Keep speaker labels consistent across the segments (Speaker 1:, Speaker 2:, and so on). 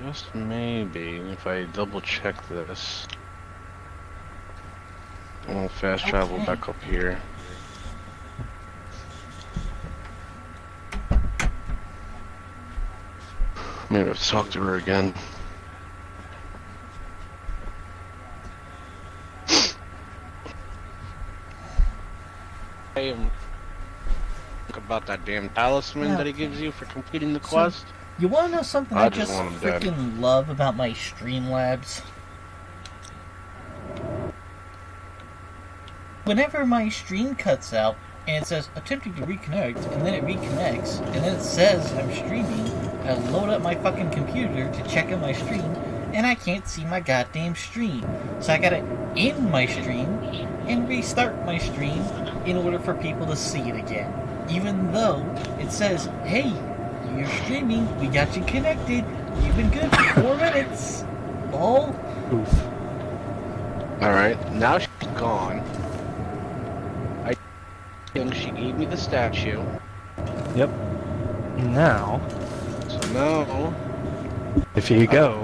Speaker 1: Just maybe, if I double check this. I'll fast travel
Speaker 2: Okay.
Speaker 1: back up here. Maybe I have to talk to her again. Hey, about that damn talisman that he
Speaker 2: Okay.
Speaker 1: gives you for completing the
Speaker 2: So,
Speaker 1: quest.
Speaker 2: you want to know something I
Speaker 1: I just
Speaker 2: just
Speaker 1: want him dead.
Speaker 2: freaking love about my Streamlabs? Whenever my stream cuts out and it says attempting to reconnect, and then it reconnects, and then it says I'm streaming, I load up my fucking computer to check out my stream, and I can't see my goddamn stream. So I gotta end my stream and restart my stream in order for people to see it again. Even though it says, hey, you're streaming, we got you connected, you've been good for 4 minutes. Lol.
Speaker 3: Oof.
Speaker 1: Alright, now she's gone. I think she gave me the statue.
Speaker 3: Yep. Now,
Speaker 1: So now...
Speaker 3: if you go,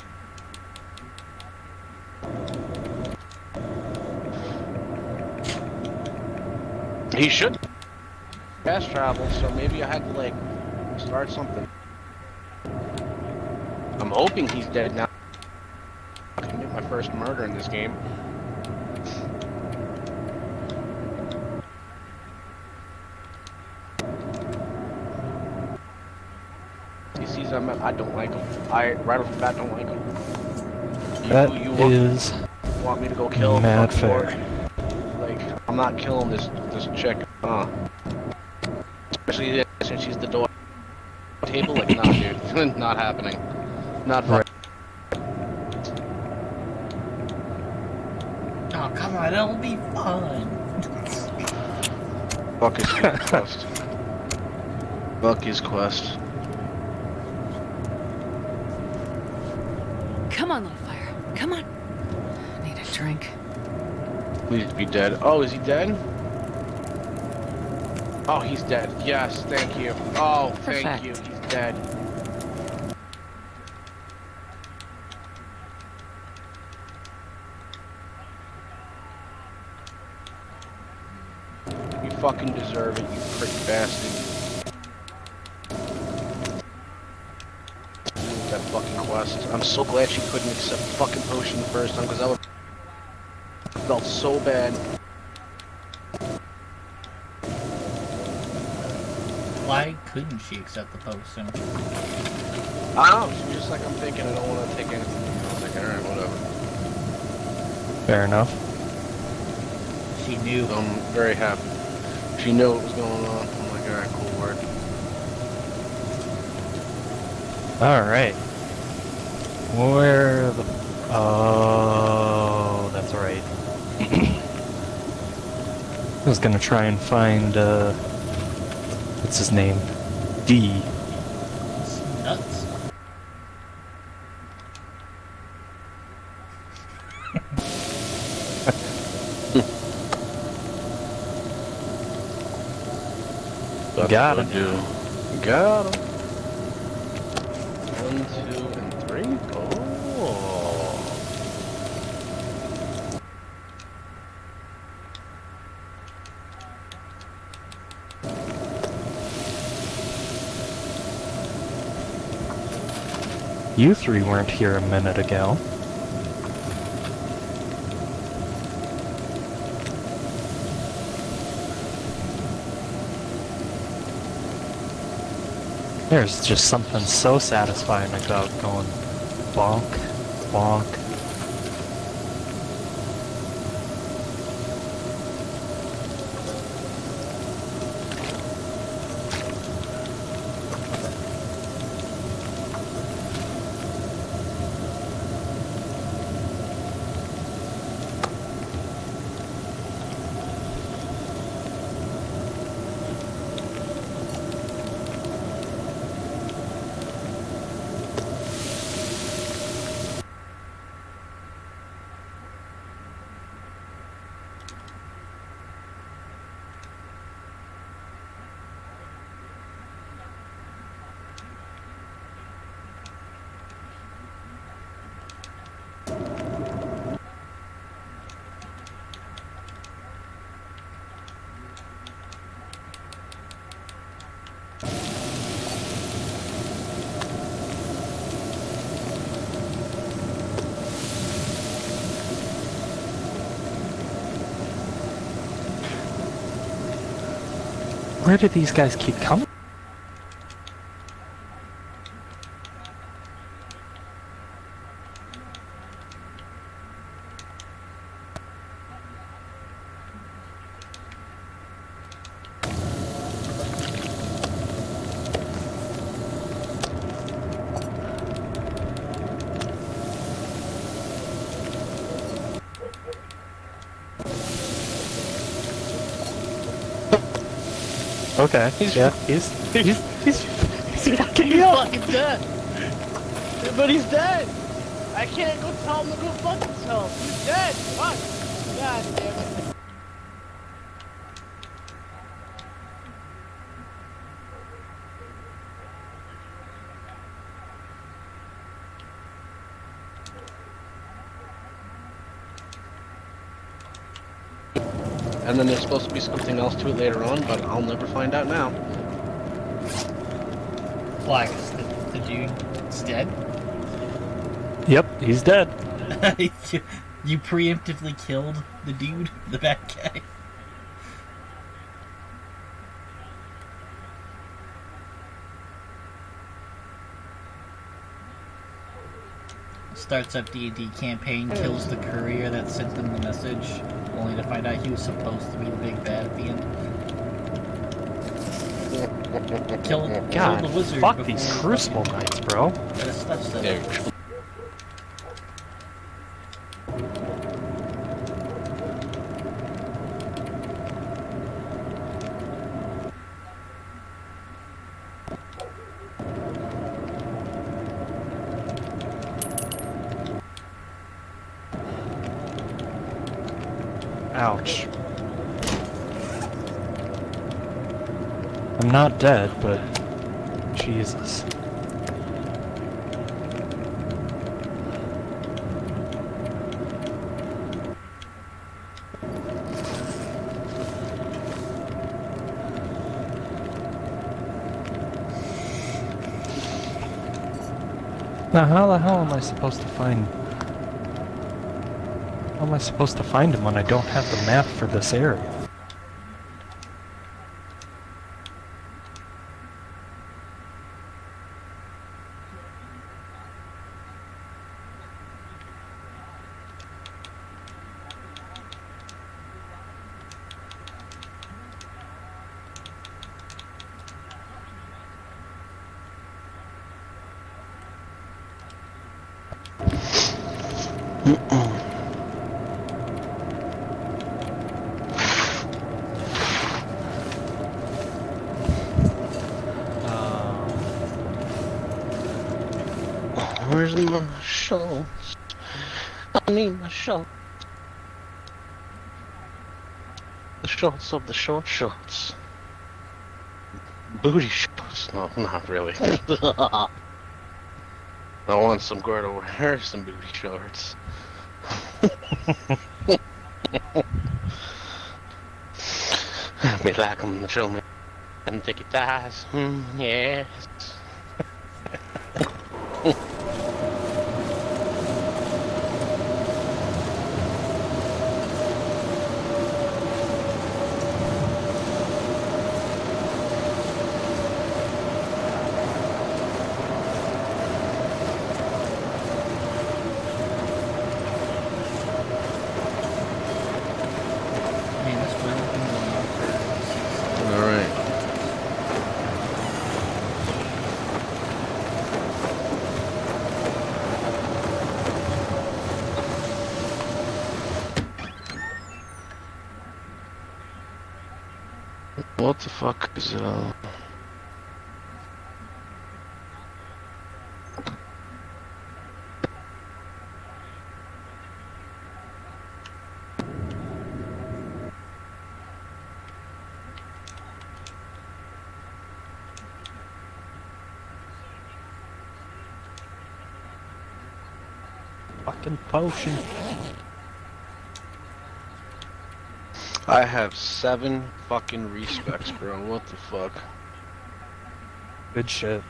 Speaker 1: He should fast travel, so maybe I had to, like, start something. I'm hoping he's dead now. I can get my first murder in this game. He sees I don't like him. I, right off the bat, don't like him.
Speaker 3: that
Speaker 1: You
Speaker 3: is
Speaker 1: want me to go kill him?
Speaker 3: mad
Speaker 1: Fucking
Speaker 3: fair.
Speaker 1: orc? Like, I'm not killing this chick. Especially since she's the door table. Like, nah, dude, not happening. Not
Speaker 3: Right.
Speaker 2: Oh, come on, it'll be fun.
Speaker 1: Fuck his quest. Fuck his quest.
Speaker 4: Come on, little fire. Come on. Need a drink.
Speaker 1: Please be dead. Oh, is he dead? Oh, he's dead. Yes, thank you. Oh, thank
Speaker 4: Perfect.
Speaker 1: you. He's dead. You fucking deserve it, you prick bastard. That fucking quest. I'm so glad she couldn't accept the fucking potion the first time, because I would felt so bad.
Speaker 2: Why couldn't she accept the potion?
Speaker 1: I don't know, she was just like, I'm thinking I don't want to take anything. I was like, alright, whatever.
Speaker 3: Fair enough.
Speaker 2: She knew.
Speaker 1: So I'm very happy. She knew what was going on. I'm like, alright, cool word.
Speaker 3: Alright. Where the... Oh, that's right. I was gonna try and find, what's his name? D.
Speaker 2: It's nuts.
Speaker 3: Got him.
Speaker 1: Got him. 1, 2, and 3. Oh.
Speaker 3: You three weren't here a minute ago. There's just something so satisfying about going bonk, bonk. Where do these guys keep coming? Okay, yeah, he's fucking me up.
Speaker 1: fucking dead. But he's dead. I can't go tell him to go fuck himself. He's dead. Fuck. God damn it. And then there's supposed to be something else to it later on, but I'll never find out now.
Speaker 2: Why? 'Cause the dude's dead?
Speaker 3: Yep, he's dead.
Speaker 2: You preemptively killed the dude, the bad guy. Starts up D&D campaign, kills the courier that sent them the message, only to find out he was supposed to be the big bad at the end. Kill
Speaker 3: God,
Speaker 2: the wizard.
Speaker 3: fuck
Speaker 2: before
Speaker 3: these
Speaker 2: he
Speaker 3: Crucible
Speaker 2: fucking-
Speaker 3: Knights, bro.
Speaker 2: Got his stuff set
Speaker 1: There.
Speaker 2: up.
Speaker 3: Ouch. I'm not dead, but Jesus. Now how the hell am I supposed to find... How am I supposed to find him when I don't have the map for this area?
Speaker 1: Where's my shorts? I need my shorts. The shorts of the short shorts. Booty shorts. No, not really. I want some girl to wear some booty shorts. Me like them to show me and take your thighs. Yes.
Speaker 2: Man, this really been going on for 6
Speaker 1: All right. What the fuck is
Speaker 3: Fucking potion.
Speaker 1: I have 7 fucking respects, bro. What the fuck?
Speaker 3: Good shit.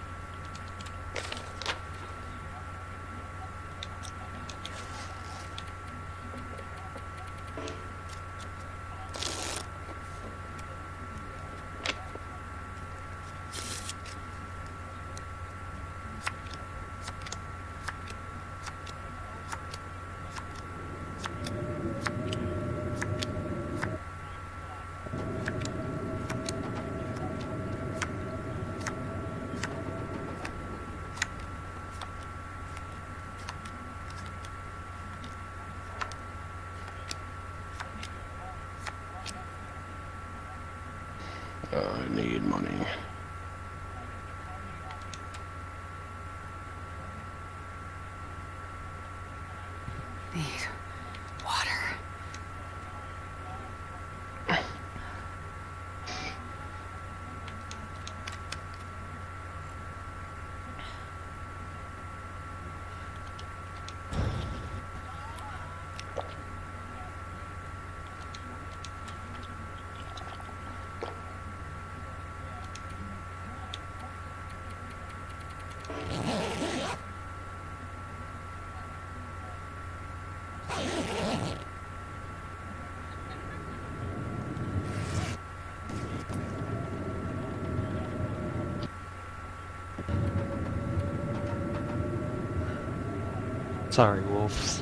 Speaker 4: need water.
Speaker 3: Sorry, wolves.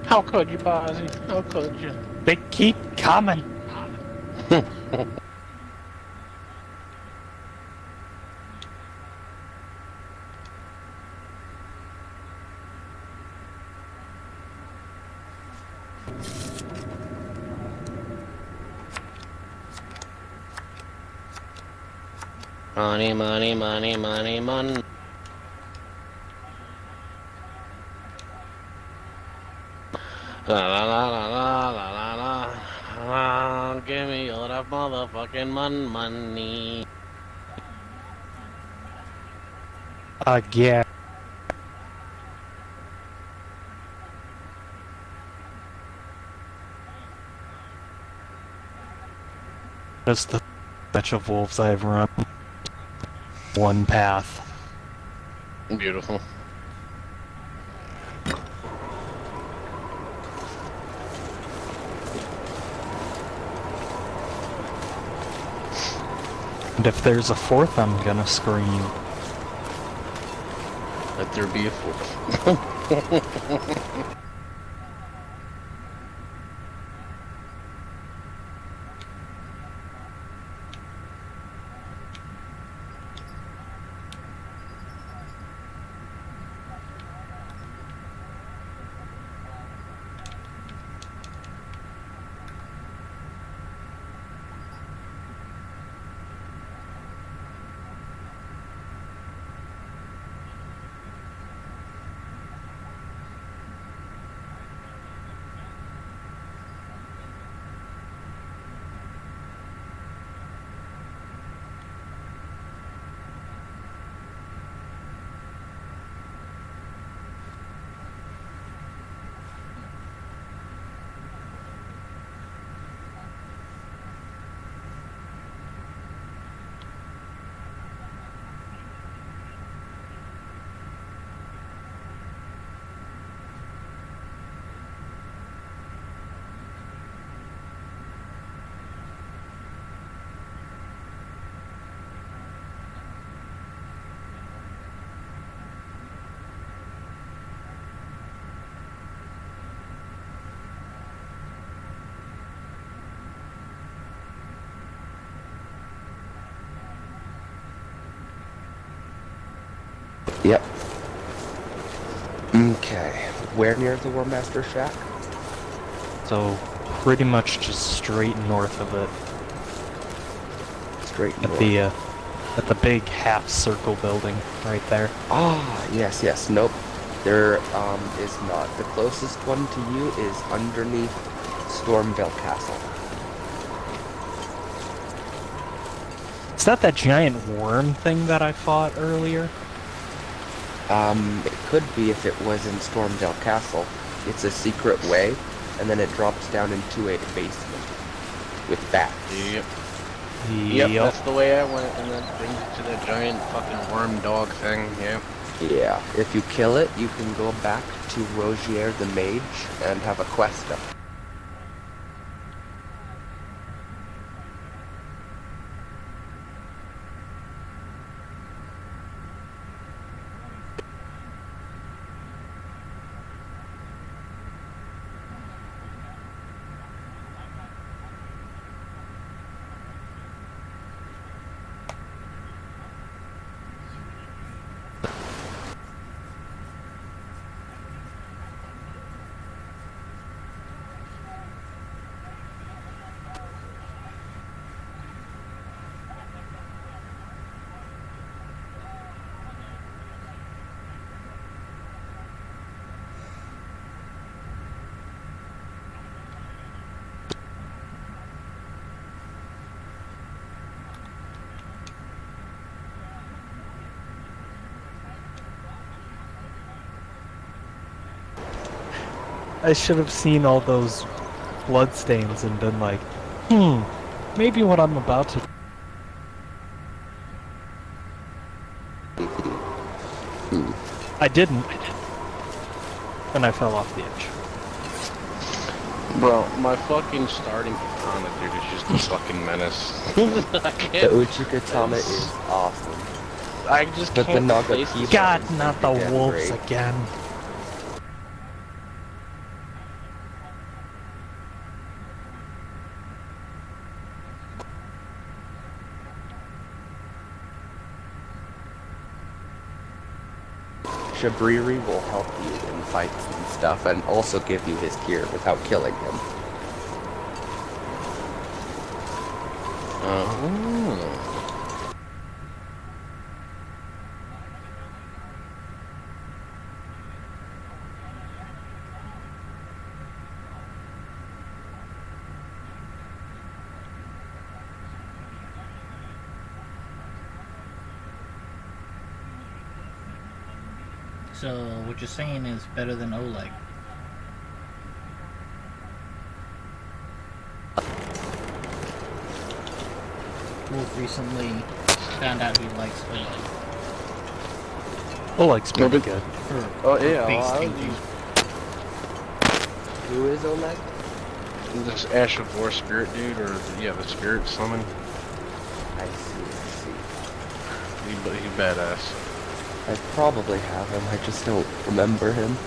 Speaker 1: How could you, Bozzy? How could you?
Speaker 3: They keep coming.
Speaker 1: Money, money, money, money, money. La la la la la la la la. Give me all that motherfucking money.
Speaker 3: Yeah. That's the batch of wolves I've run. One path.
Speaker 1: Beautiful.
Speaker 3: And if there's a fourth, I'm gonna scream.
Speaker 1: Let there be a fourth.
Speaker 5: Yep. Okay. Where near the War Master shack?
Speaker 3: So, pretty much just straight north of it.
Speaker 5: Straight
Speaker 3: At
Speaker 5: north.
Speaker 3: the big half circle building right there.
Speaker 5: Ah, yes, yes. Nope. There is not. The closest one to you is underneath Stormvale Castle.
Speaker 3: Is that giant worm thing that I fought earlier?
Speaker 5: It could be if it was in Stormvale Castle. It's a secret way, and then it drops down into a basement with bats.
Speaker 1: Yep. Yep,
Speaker 3: Yep.
Speaker 1: that's the way I went, and that brings you to that giant fucking worm dog thing, yep.
Speaker 5: Yeah, if you kill it, you can go back to Rogier the Mage and have a quest up.
Speaker 3: I should have seen all those blood stains and been like, maybe what I'm about to. I didn't, and I fell off the edge.
Speaker 1: Bro, my fucking starting katana, dude, is just a fucking menace. I can't.
Speaker 5: The Uchi Katana is awesome.
Speaker 1: I just
Speaker 5: But the
Speaker 1: can't
Speaker 5: Naga
Speaker 1: face
Speaker 5: Kiba-
Speaker 3: God, not the
Speaker 5: Damn
Speaker 3: wolves
Speaker 5: great.
Speaker 3: again.
Speaker 5: Shabriri will help you in fights and stuff, and also give you his gear without killing him.
Speaker 1: Oh.
Speaker 2: So what you're saying is better than Oleg. Wolf recently found out he likes Oleg
Speaker 3: Oleg's pretty
Speaker 1: but-
Speaker 3: good.
Speaker 2: for
Speaker 1: Oh, yeah,
Speaker 2: base
Speaker 1: well, I
Speaker 2: thinking.
Speaker 5: Who is Oleg?
Speaker 1: This Ash of War spirit dude, or yeah, the spirit summon.
Speaker 5: I see.
Speaker 1: He badass.
Speaker 5: I probably have him, I just don't remember him.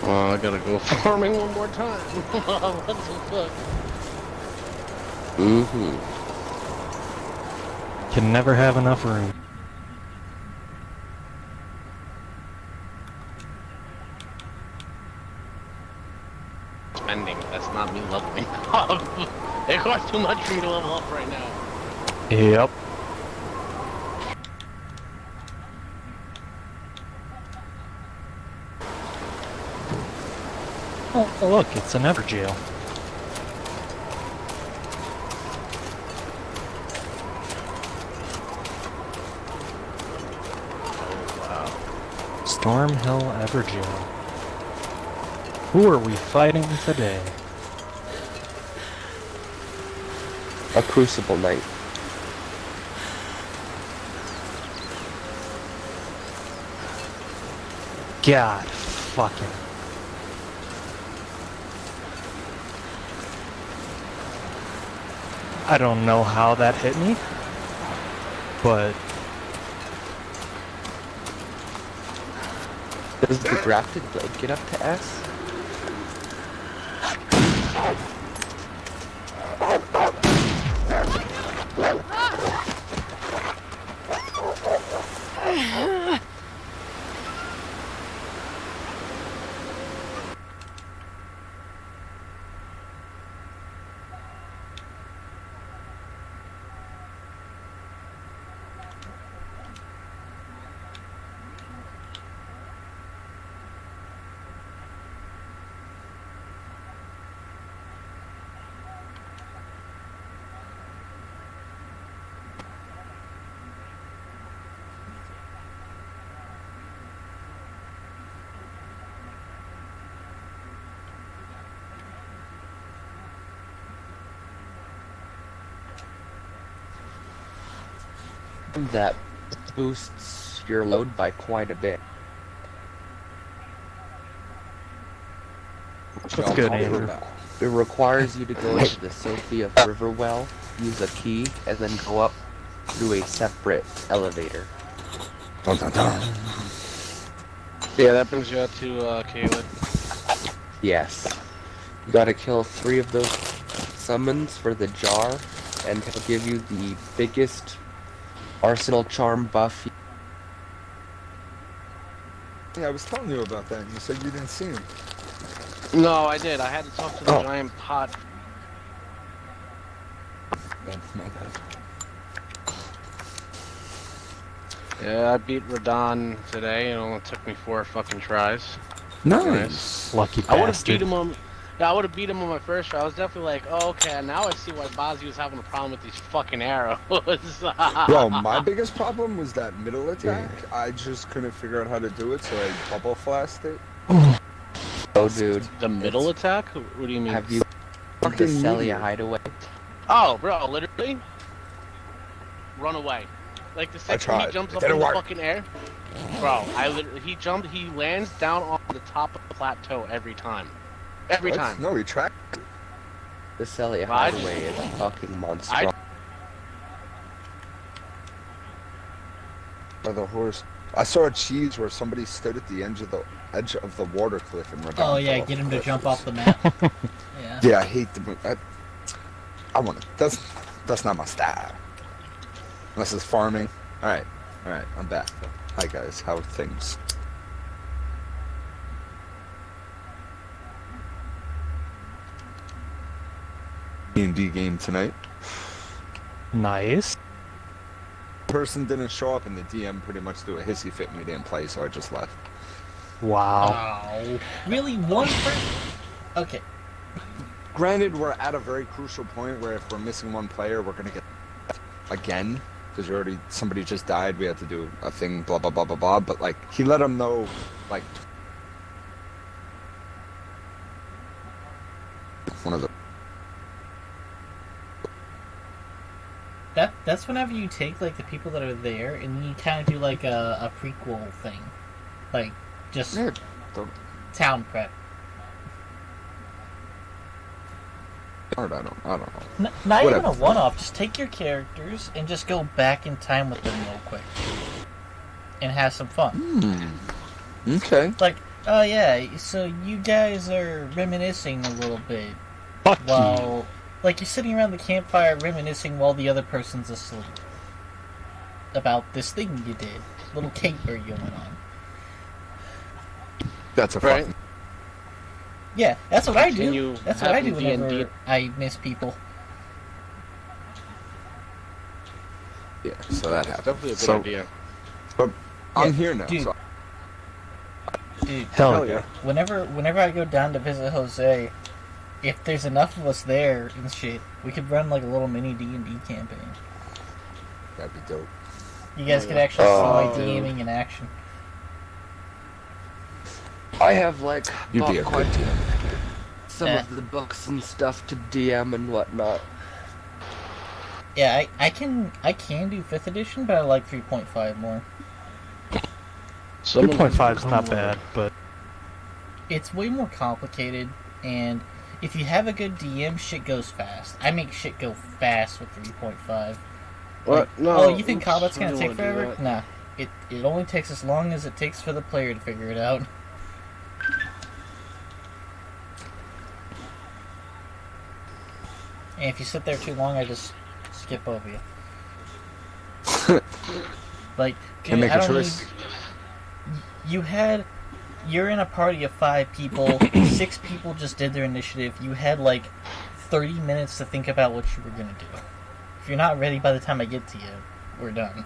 Speaker 1: Well, I gotta go farming one more time. What the fuck?
Speaker 5: Mm-hmm.
Speaker 3: Can never have enough room.
Speaker 1: Spending. That's not me leveling up. It costs too much for me to level up right now.
Speaker 3: Yep. Oh, look, it's an ever jail.
Speaker 1: Wow.
Speaker 3: Stormhill Everjail. Who are we fighting today?
Speaker 5: A Crucible Knight.
Speaker 3: God fucking. I don't know how that hit me, but
Speaker 5: Does the grafted blade get up to S? That boosts your load by quite a bit.
Speaker 3: that's good, Andrew.
Speaker 5: It requires you to go into the Sophia Riverwell, use a key, and then go up through a separate elevator.
Speaker 1: Dun, dun, dun. Yeah, that brings you out to Caelid.
Speaker 5: Yes. You gotta kill 3 of those summons for the jar, and he'll give you the biggest arsenal charm buff.
Speaker 6: Yeah, I was telling you about that, and you said you didn't see him.
Speaker 1: No, I did. I had to talk to the
Speaker 6: Oh.
Speaker 1: giant pot.
Speaker 6: My bad.
Speaker 1: Yeah, I beat Radon today. It only took me 4 fucking tries.
Speaker 6: Nice.
Speaker 3: Lucky
Speaker 1: I would have
Speaker 3: bastard.
Speaker 1: beat him on. Yeah, I would have beat him on my first try. I was definitely like, oh, okay, now I see why Bozzy was having a problem with these fucking arrows.
Speaker 6: Bro, my biggest problem was that middle attack. I just couldn't figure out how to do it, so I double flashed it.
Speaker 5: Oh, dude.
Speaker 1: The middle attack? What do you mean?
Speaker 5: Have you the
Speaker 6: Fucking
Speaker 5: Celia
Speaker 6: meteor.
Speaker 5: hideaway?
Speaker 1: Oh, bro, literally run away. Like the second he
Speaker 6: tried.
Speaker 1: jumps
Speaker 6: It
Speaker 1: up in
Speaker 6: didn't
Speaker 1: the
Speaker 6: work.
Speaker 1: fucking air, bro. He lands down on the top of the plateau every time. Every
Speaker 6: What?
Speaker 1: time.
Speaker 6: No, he tracked.
Speaker 5: The Celia
Speaker 1: Well, I
Speaker 5: hideaway is fucking monstrous.
Speaker 6: By the horse. I saw a cheese where somebody stood at the edge of the water cliff and
Speaker 2: Oh yeah, get him to jump off the map. Yeah.
Speaker 6: Yeah, I hate the move. I want to. That's not my style. Unless it's farming. All right, I'm back. Hi guys, how are things? D&D game tonight.
Speaker 3: Nice.
Speaker 6: Person didn't show up, and the DM pretty much threw a hissy fit and we didn't play, so I just left.
Speaker 3: Wow.
Speaker 2: Oh, really? One person? Okay.
Speaker 6: Granted, we're at a very crucial point where if we're missing one player, we're gonna get again because somebody just died. We had to do a thing, blah blah blah blah blah. But like, he let them know, like, one of the.
Speaker 2: That's whenever you take like the people that are there and then you kind of do like a prequel thing, like just
Speaker 6: Yeah, don't-
Speaker 2: town prep.
Speaker 6: I don't know.
Speaker 2: Not even
Speaker 6: Whatever.
Speaker 2: a one-off. Just take your characters and just go back in time with them real quick, and have some fun.
Speaker 6: Okay.
Speaker 2: Like, oh yeah, so you guys are reminiscing a little bit
Speaker 3: Fuck
Speaker 2: while, like, you're sitting around the campfire reminiscing while the other person's asleep about this thing you did, little caper you went on.
Speaker 6: That's a
Speaker 1: Right.
Speaker 6: fucking.
Speaker 2: Yeah, that's what I do.
Speaker 1: Continue
Speaker 2: That's what I do
Speaker 1: having
Speaker 2: whenever
Speaker 1: D&D.
Speaker 2: I miss people.
Speaker 6: Yeah. So that
Speaker 1: It's
Speaker 6: happened.
Speaker 1: definitely a good
Speaker 6: So
Speaker 1: idea.
Speaker 6: I'm here now.
Speaker 2: dude.
Speaker 6: So
Speaker 2: Dude,
Speaker 3: Hell yeah.
Speaker 2: whenever I go down to visit Jose, if there's enough of us there and shit, we could run like a little mini D&D campaign.
Speaker 6: that'd be dope.
Speaker 2: You guys
Speaker 1: Oh,
Speaker 2: could
Speaker 1: yeah.
Speaker 2: actually see my
Speaker 5: Oh.
Speaker 2: DMing in action.
Speaker 5: I have like
Speaker 6: You'd
Speaker 5: bought
Speaker 6: be a
Speaker 5: quite
Speaker 6: good DM.
Speaker 5: some
Speaker 2: Yeah.
Speaker 5: of the books and stuff to DM and whatnot.
Speaker 2: Yeah, I can do 5th edition, but I like 3.5 more.
Speaker 3: 3.5 is not bad, but
Speaker 2: It's way more complicated, and if you have a good DM, shit goes fast. I make shit go fast with 3.5.
Speaker 1: What? No.
Speaker 2: Oh, you think
Speaker 1: oops,
Speaker 2: combat's
Speaker 1: I
Speaker 2: gonna
Speaker 1: don't
Speaker 2: take
Speaker 1: wanna do
Speaker 2: forever?
Speaker 1: that.
Speaker 2: Nah. It only takes as long as it takes for the player to figure it out. And if you sit there too long, I just skip over you. Like,
Speaker 6: Can't
Speaker 2: dude,
Speaker 6: make
Speaker 2: I
Speaker 6: a
Speaker 2: don't
Speaker 6: choice.
Speaker 2: you're in a party of 5 people, 6 people just did their initiative, you had like 30 minutes to think about what you were gonna do. If you're not ready by the time I get to you, we're done.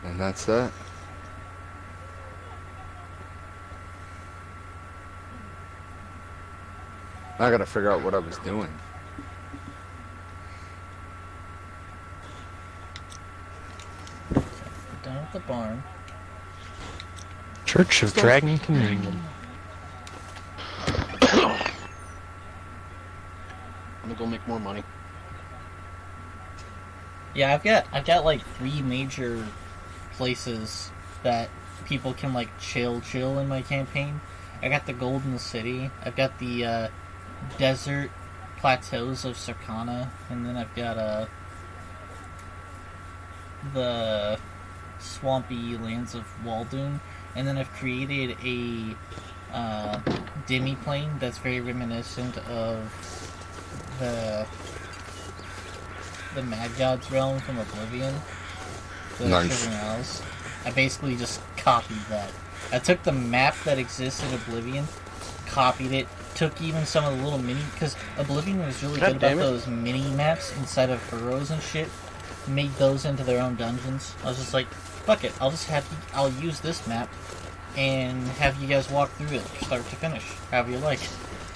Speaker 6: And that's that. I gotta figure out what I was doing.
Speaker 2: We're down at the barn.
Speaker 3: Church of Dragon Communion.
Speaker 1: I'm gonna go make more money.
Speaker 2: Yeah, I've got like 3 major places that people can like chill in my campaign. I got the Golden City, I've got the desert plateaus of Sarkana, and then I've got the swampy lands of Waldoon, and then I've created a demi-plane that's very reminiscent of the the Mad Gods realm from Oblivion, the
Speaker 6: Nice.
Speaker 2: Sugar Owls. I basically just copied that. I took the map that exists in Oblivion, copied it, took even some of the little mini, because Oblivion was really
Speaker 1: God
Speaker 2: good about
Speaker 1: damn it.
Speaker 2: those mini maps inside of burrows and shit. Made those into their own dungeons. I was just like, fuck it, I'll use this map and have you guys walk through it, start to finish, however you like.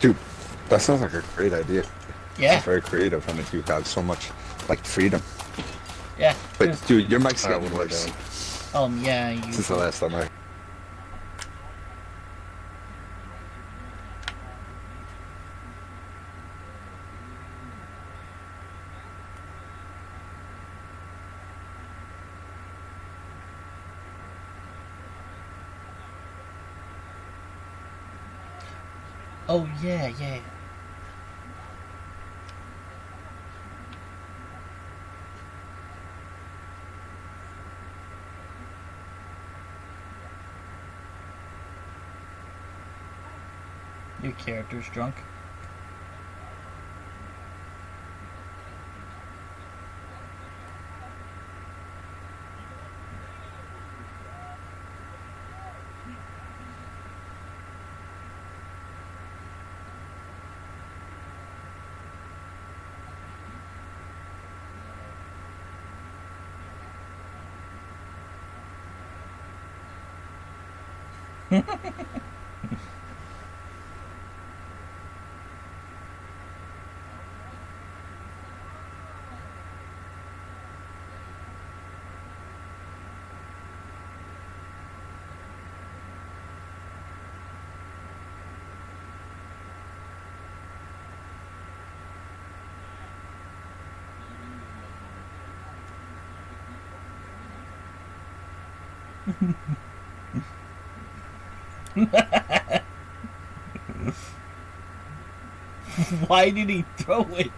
Speaker 6: Dude, that sounds like a great idea.
Speaker 2: Yeah,
Speaker 6: It's very creative, and you have so much, like, freedom.
Speaker 2: yeah.
Speaker 6: But, dude, your mic's
Speaker 1: Alright,
Speaker 6: getting
Speaker 1: what
Speaker 6: worse
Speaker 2: Yeah, you.
Speaker 6: since the last time I...
Speaker 2: Oh yeah, yeah. Your character's drunk. Why did he throw it?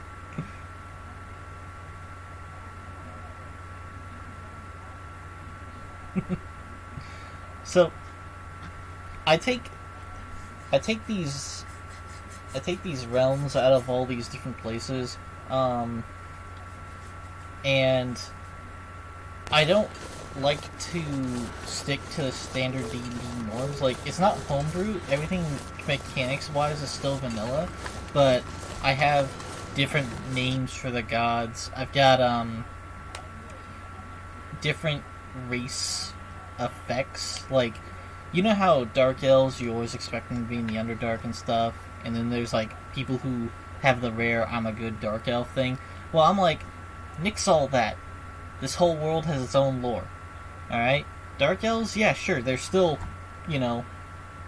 Speaker 2: So, I take these realms out of all these different places, and I don't like to stick to the standard D&D norms. Like, it's not homebrew. Everything mechanics-wise is still vanilla, but I have different names for the gods. I've got different race effects. Like, you know how Dark Elves, you always expect them to be in the Underdark and stuff, and then there's, like, people who have the rare I'm a good Dark Elf thing. Well, I'm like, nix all that. This whole world has its own lore. Alright? Dark Elves, yeah, sure, they're still, you know,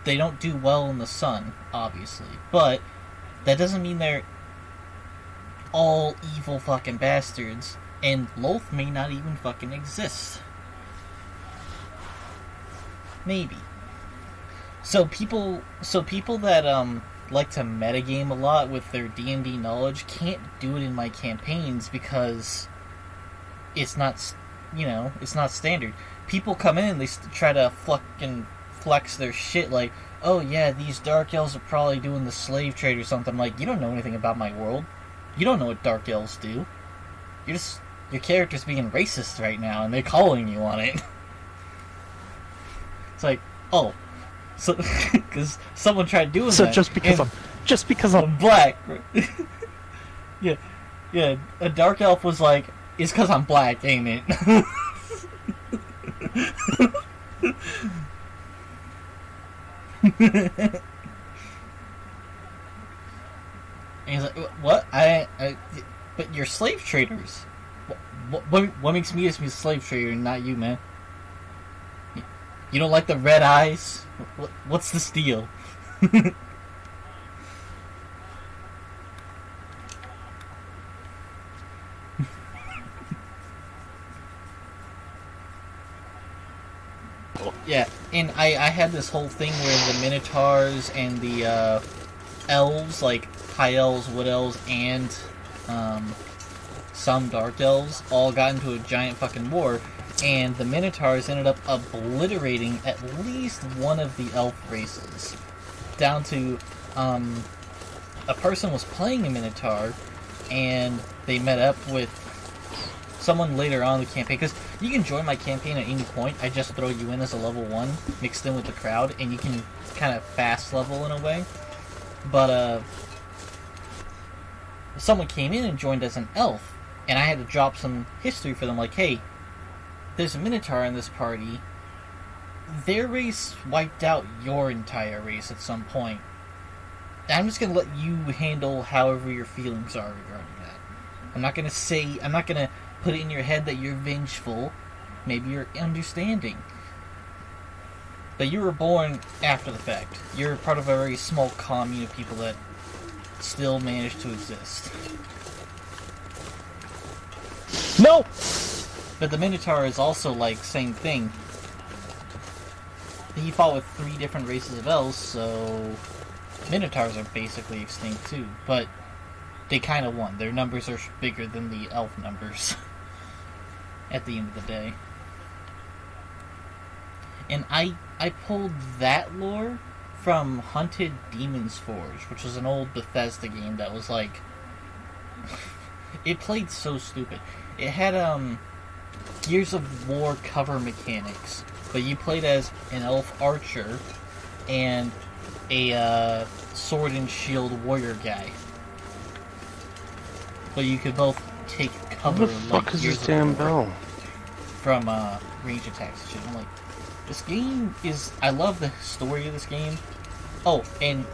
Speaker 2: they don't do well in the sun, obviously. But that doesn't mean they're all evil fucking bastards. And Loth may not even fucking exist. Maybe. So people that like to metagame a lot with their D&D knowledge can't do it in my campaigns because it's not, you know, it's not standard. People come in and they try to fucking flex their shit like, oh yeah, these Dark Elves are probably doing the slave trade or something. I'm like, you don't know anything about my world. You don't know what Dark Elves do. Your character's being racist right now and they're calling you on it. It's like, oh, so because someone tried doing
Speaker 3: So
Speaker 2: that.
Speaker 3: just because I'm
Speaker 2: I'm black. yeah, a Dark Elf was like, it's because I'm black, ain't it? And he's like, what? But you're slave traders. What makes me a slave trader and not you, man? You don't like the red eyes? What's this deal? Yeah, and I had this whole thing where the Minotaurs and the elves, like High Elves, Wood Elves, and some Dark Elves, all got into a giant fucking war, and the Minotaurs ended up obliterating at least one of the elf races. Down to, a person was playing a Minotaur, and they met up with someone later on in the campaign, because you can join my campaign at any point. I just throw you in as a level 1 mixed in with the crowd, and you can kind of fast level in a way. But someone came in and joined as an elf, and I had to drop some history for them, like, hey, there's a Minotaur in this party. Their race wiped out your entire race at some point. I'm just going to let you handle however your feelings are regarding that. I'm not going to put it in your head that you're vengeful. Maybe you're understanding. But you were born after the fact. You're part of a very small commune of people that still manage to exist.
Speaker 3: No!
Speaker 2: But the Minotaur is also like, same thing. He fought with 3 different races of elves, so Minotaurs are basically extinct too. But they kind of won. Their numbers are bigger than the elf numbers at the end of the day. And I pulled that lore from Hunted Demon's Forge, which was an old Bethesda game that was like... it played so stupid. It had Gears of War cover mechanics, but you played as an elf archer and a sword and shield warrior guy. But you could both take cover
Speaker 3: What the fuck
Speaker 2: like
Speaker 3: is
Speaker 2: Gears
Speaker 3: this
Speaker 2: of
Speaker 3: damn
Speaker 2: War
Speaker 3: bell?
Speaker 2: from range attacks and shit. I'm like, this game is... I love the story of this game. Oh, and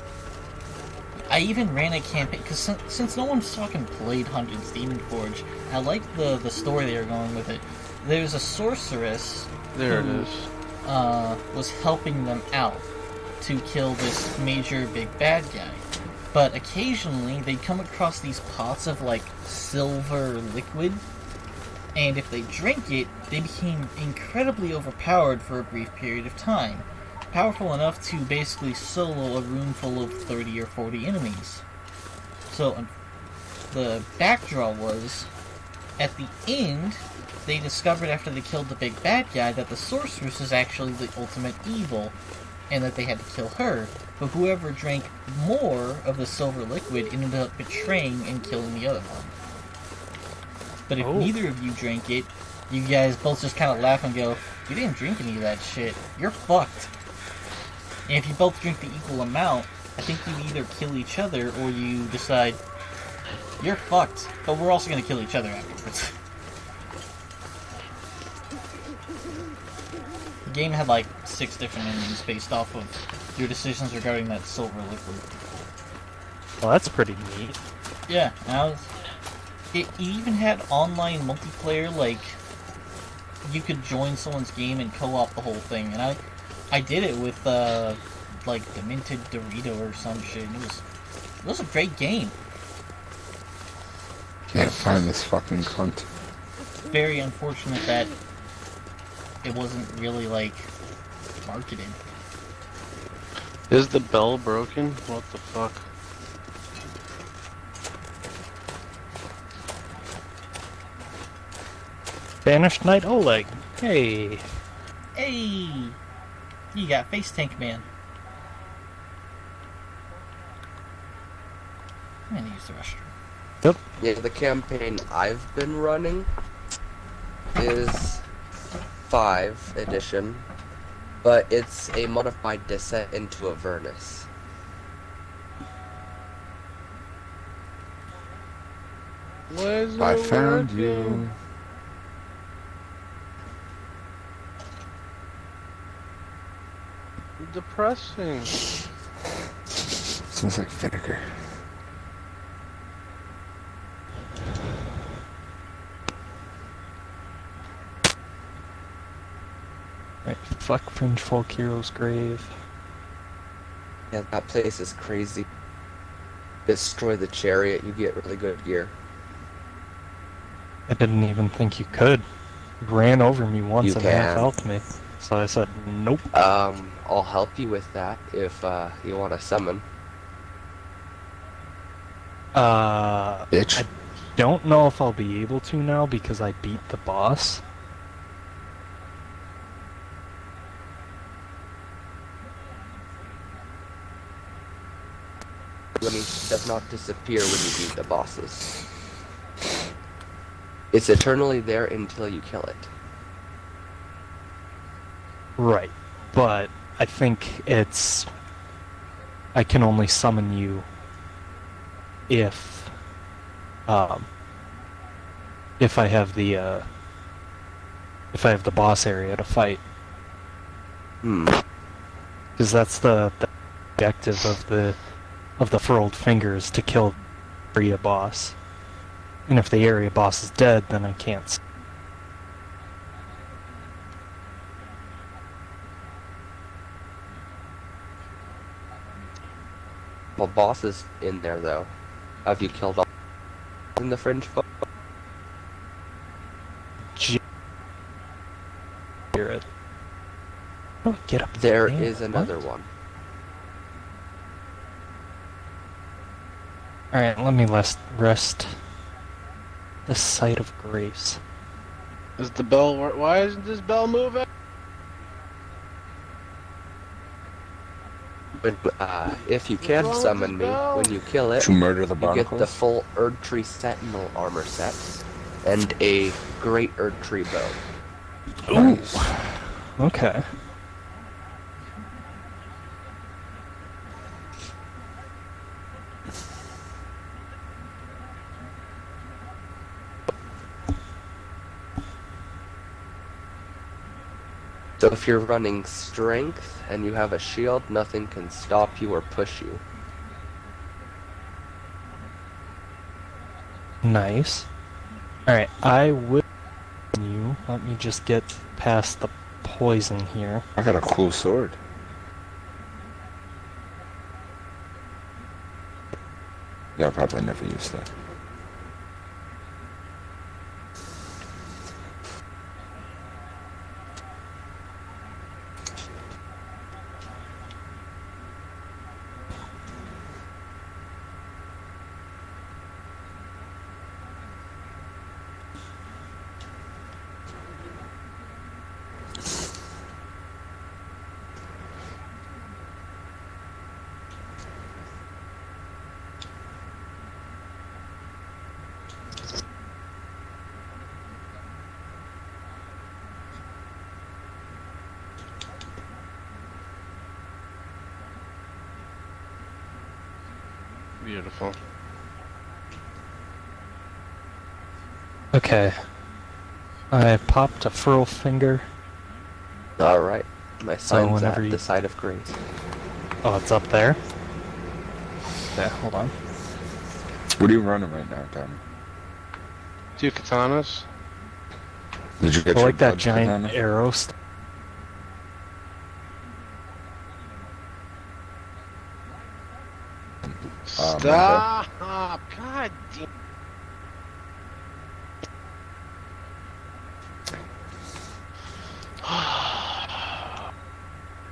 Speaker 2: I even ran a campaign, because since no one's fucking played Hunted Demon's Forge, I like the story they were going with it. There's a sorceress
Speaker 1: There it
Speaker 2: who,
Speaker 1: is.
Speaker 2: was helping them out to kill this major big bad guy. But occasionally they'd come across these pots of like silver liquid, and if they drank it, they became incredibly overpowered for a brief period of time. Powerful enough to basically solo a room full of 30 or 40 enemies. So the backdraw was, at the end, they discovered after they killed the big bad guy that the sorceress is actually the ultimate evil, and that they had to kill her. But whoever drank more of the silver liquid ended up betraying and killing the other one. But if neither of you drank it, you guys both just kind of laugh and go, you didn't drink any of that shit, you're fucked. And if you both drink the equal amount, I think you either kill each other or you decide, you're fucked, but we're also going to kill each other afterwards. The game had like 6 different endings based off of your decisions regarding that silver liquid.
Speaker 3: Well, that's pretty neat.
Speaker 2: Yeah, and it even had online multiplayer, like, you could join someone's game and co-op the whole thing, and I did it with, like, Demented Dorito or some shit, and it was a great game.
Speaker 6: Can't find this fucking cunt.
Speaker 2: Very unfortunate that it wasn't really, like, marketed.
Speaker 1: Is the bell broken? What the fuck?
Speaker 3: Banished Knight Oleg. Hey.
Speaker 2: Hey! You got Face Tank Man. I'm gonna use the restroom.
Speaker 5: Yeah, the campaign I've been running is 5 edition, but it's a modified descent into Avernus.
Speaker 1: Where's
Speaker 6: I
Speaker 1: it
Speaker 6: found
Speaker 1: working?
Speaker 6: you.
Speaker 1: Depressing.
Speaker 6: Smells like vinegar.
Speaker 3: Right, fuck Fringe Folk Hero's grave.
Speaker 5: Yeah, that place is crazy. Destroy the chariot, you get really good gear.
Speaker 3: I didn't even think you could. You ran over me once
Speaker 5: You
Speaker 3: and
Speaker 5: can.
Speaker 3: half-healthed me. So I said, nope.
Speaker 5: I'll help you with that if you want to summon.
Speaker 6: Bitch.
Speaker 3: I don't know if I'll be able to now because I beat the boss. It
Speaker 5: Does not disappear when you beat the bosses. It's eternally there until you kill it.
Speaker 3: Right. But I think it's... I can only summon you if I have the boss area to fight.
Speaker 5: Hmm.
Speaker 3: Because that's the objective of the furled fingers, to kill the area boss. And if the area boss is dead, then I can't.
Speaker 5: Well, boss is in there though. Have you killed all in the fringe folk?
Speaker 3: Spirit. How do I get up
Speaker 5: There
Speaker 3: there?
Speaker 5: is another
Speaker 3: What?
Speaker 5: one.
Speaker 3: Alright, let me rest the site of grace.
Speaker 1: Is the bell? Why isn't this bell moving?
Speaker 5: When, if you can
Speaker 1: wrong with
Speaker 5: summon
Speaker 1: this
Speaker 5: me,
Speaker 1: bell?
Speaker 5: when you kill it,
Speaker 6: To murder the
Speaker 5: you get the
Speaker 6: barnacles?
Speaker 5: full Erd Tree Sentinel armor set and a great Erd Tree bow.
Speaker 6: Nice.
Speaker 3: Okay.
Speaker 5: So if you're running strength and you have a shield, nothing can stop you or push you.
Speaker 3: Nice. Alright, I will you. Let me just get past the poison here.
Speaker 6: I got a cool sword. Yeah, I'll probably never use that.
Speaker 1: Beautiful.
Speaker 3: Okay. I popped a furl finger.
Speaker 5: Alright, my sign's
Speaker 3: whenever
Speaker 5: at
Speaker 3: you-
Speaker 5: the side of grace.
Speaker 3: Oh, it's up there? Okay, hold on.
Speaker 6: What are you running right now, Tom?
Speaker 1: 2 katanas.
Speaker 6: Did you get
Speaker 3: I
Speaker 6: your
Speaker 3: like that
Speaker 6: blood
Speaker 3: giant
Speaker 6: katana?
Speaker 3: arrow
Speaker 1: Stop! God damn.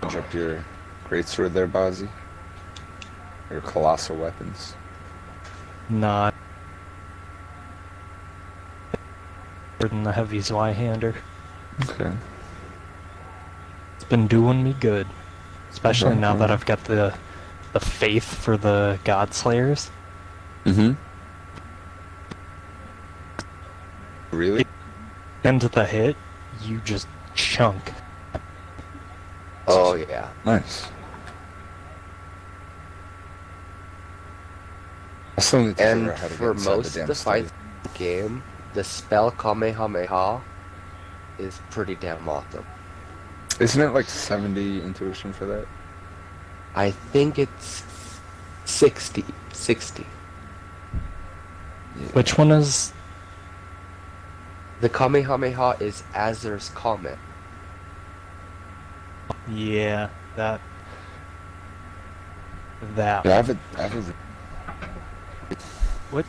Speaker 6: Punch up your greatsword there, Bozzy. Your colossal weapons.
Speaker 3: Not better than the heavy Zweihander.
Speaker 6: Okay.
Speaker 3: It's been doing me good. Especially
Speaker 6: Okay,
Speaker 3: now that
Speaker 6: okay.
Speaker 3: I've got the faith for the God Slayers.
Speaker 6: Mm-hmm. Really?
Speaker 3: Into the hit, you just chunk.
Speaker 5: Oh yeah.
Speaker 6: Nice. I still need to figure
Speaker 5: And
Speaker 6: out how to
Speaker 5: for
Speaker 6: get inside
Speaker 5: most
Speaker 6: the
Speaker 5: of
Speaker 6: damn
Speaker 5: the
Speaker 6: study.
Speaker 5: fights in the game, the spell Kamehameha is pretty damn awesome.
Speaker 6: Isn't it like 70 intuition for that?
Speaker 5: I think it's 60. 60.
Speaker 6: Yeah.
Speaker 3: Which one is...
Speaker 5: The Kamehameha is Azur's Comet.
Speaker 3: Yeah, that...
Speaker 6: Yeah, I have a
Speaker 3: What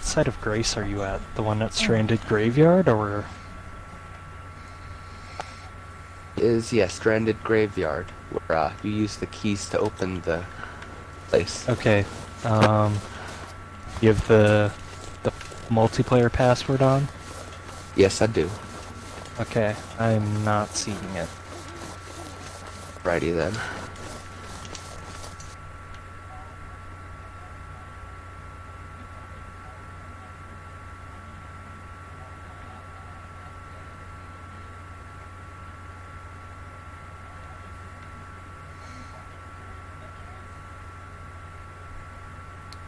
Speaker 3: side of Grace are you at? The one at Stranded Graveyard, or...
Speaker 5: Is, yeah, Stranded Graveyard, where you use the keys to open the place.
Speaker 3: Okay, you have the multiplayer password on?
Speaker 5: Yes, I do.
Speaker 3: Okay, I'm not seeing it.
Speaker 5: Righty then.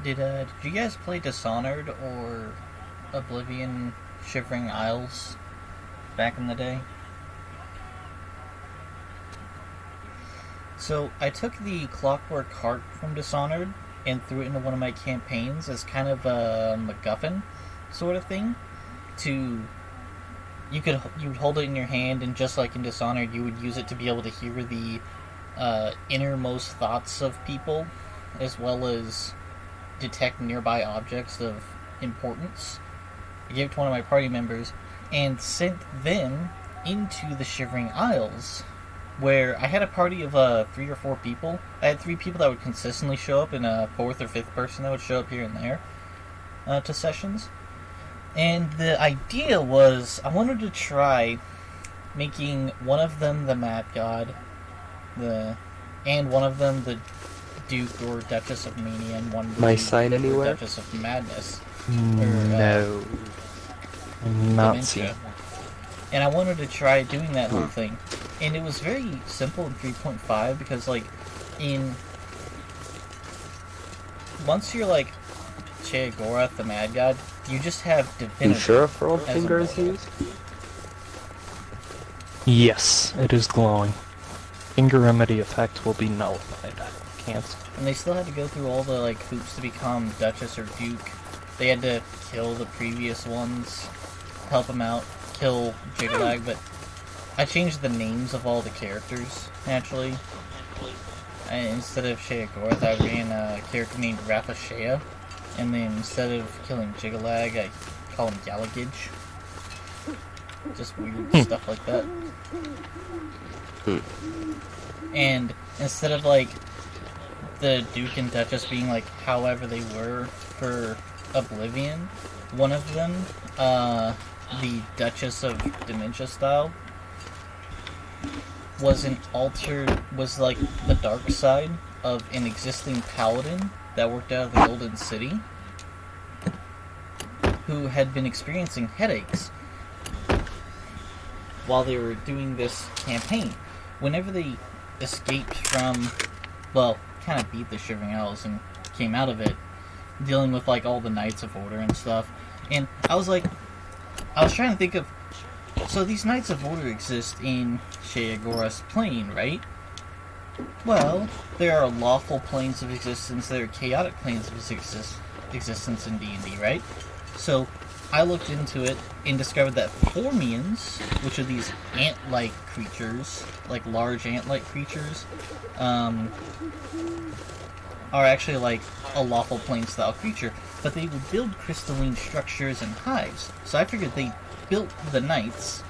Speaker 2: Did you guys play Dishonored or Oblivion Shivering Isles back in the day? So I took the Clockwork Heart from Dishonored and threw it into one of my campaigns as kind of a MacGuffin sort of thing. You would hold it in your hand, and just like in Dishonored, you would use it to be able to hear the innermost thoughts of people, as well as detect nearby objects of importance. I gave it to one of my party members and sent them into the Shivering Isles, where I had a party of 3 or 4 people. I had 3 people that would consistently show up, and a 4th or 5th person that would show up here and there to sessions. And the idea was I wanted to try making one of them the Mad God, and one of them the Duke or Duchess of Mania, and one
Speaker 5: My
Speaker 2: the
Speaker 5: sign
Speaker 2: Duke or
Speaker 5: anywhere?
Speaker 2: Duchess of Madness.
Speaker 3: No. I'm not
Speaker 2: Dementia.
Speaker 3: seeing.
Speaker 2: And I wanted to try doing that whole thing. And it was very simple in 3.5 because, like, once you're like Sheogorath, the Mad God, you just have divinity.
Speaker 5: You sure if World
Speaker 2: as a
Speaker 5: Finger is
Speaker 2: model.
Speaker 5: used?
Speaker 3: Yes, it is glowing. Finger remedy effect will be nullified. Cancel.
Speaker 2: And they still had to go through all the like hoops to become Duchess or Duke. They had to kill the previous ones, help them out, kill Jiggalag, but I changed the names of all the characters, naturally. Instead of Sheogorath, I ran a character named Rathashea, and then instead of killing Jiggalag, I call him Galagage. Just weird stuff like that. And instead of like the Duke and Duchess being like however they were for Oblivion, one of them, the Duchess of Dementia style, was like the dark side of an existing paladin that worked out of the Golden City, who had been experiencing headaches while they were doing this campaign. Whenever they escaped from, well, kind of beat the Shivering Isles and came out of it, dealing with like all the Knights of Order and stuff. And I was trying to think of, so these Knights of Order exist in Sheogorath's plane, right? Well, there are lawful planes of existence, there are chaotic planes of existence in D&D, right? So I looked into it and discovered that Formians, which are these ant-like creatures, like large ant-like creatures, are actually like a lawful plane style creature, but they would build crystalline structures and hives. So I figured they built the knights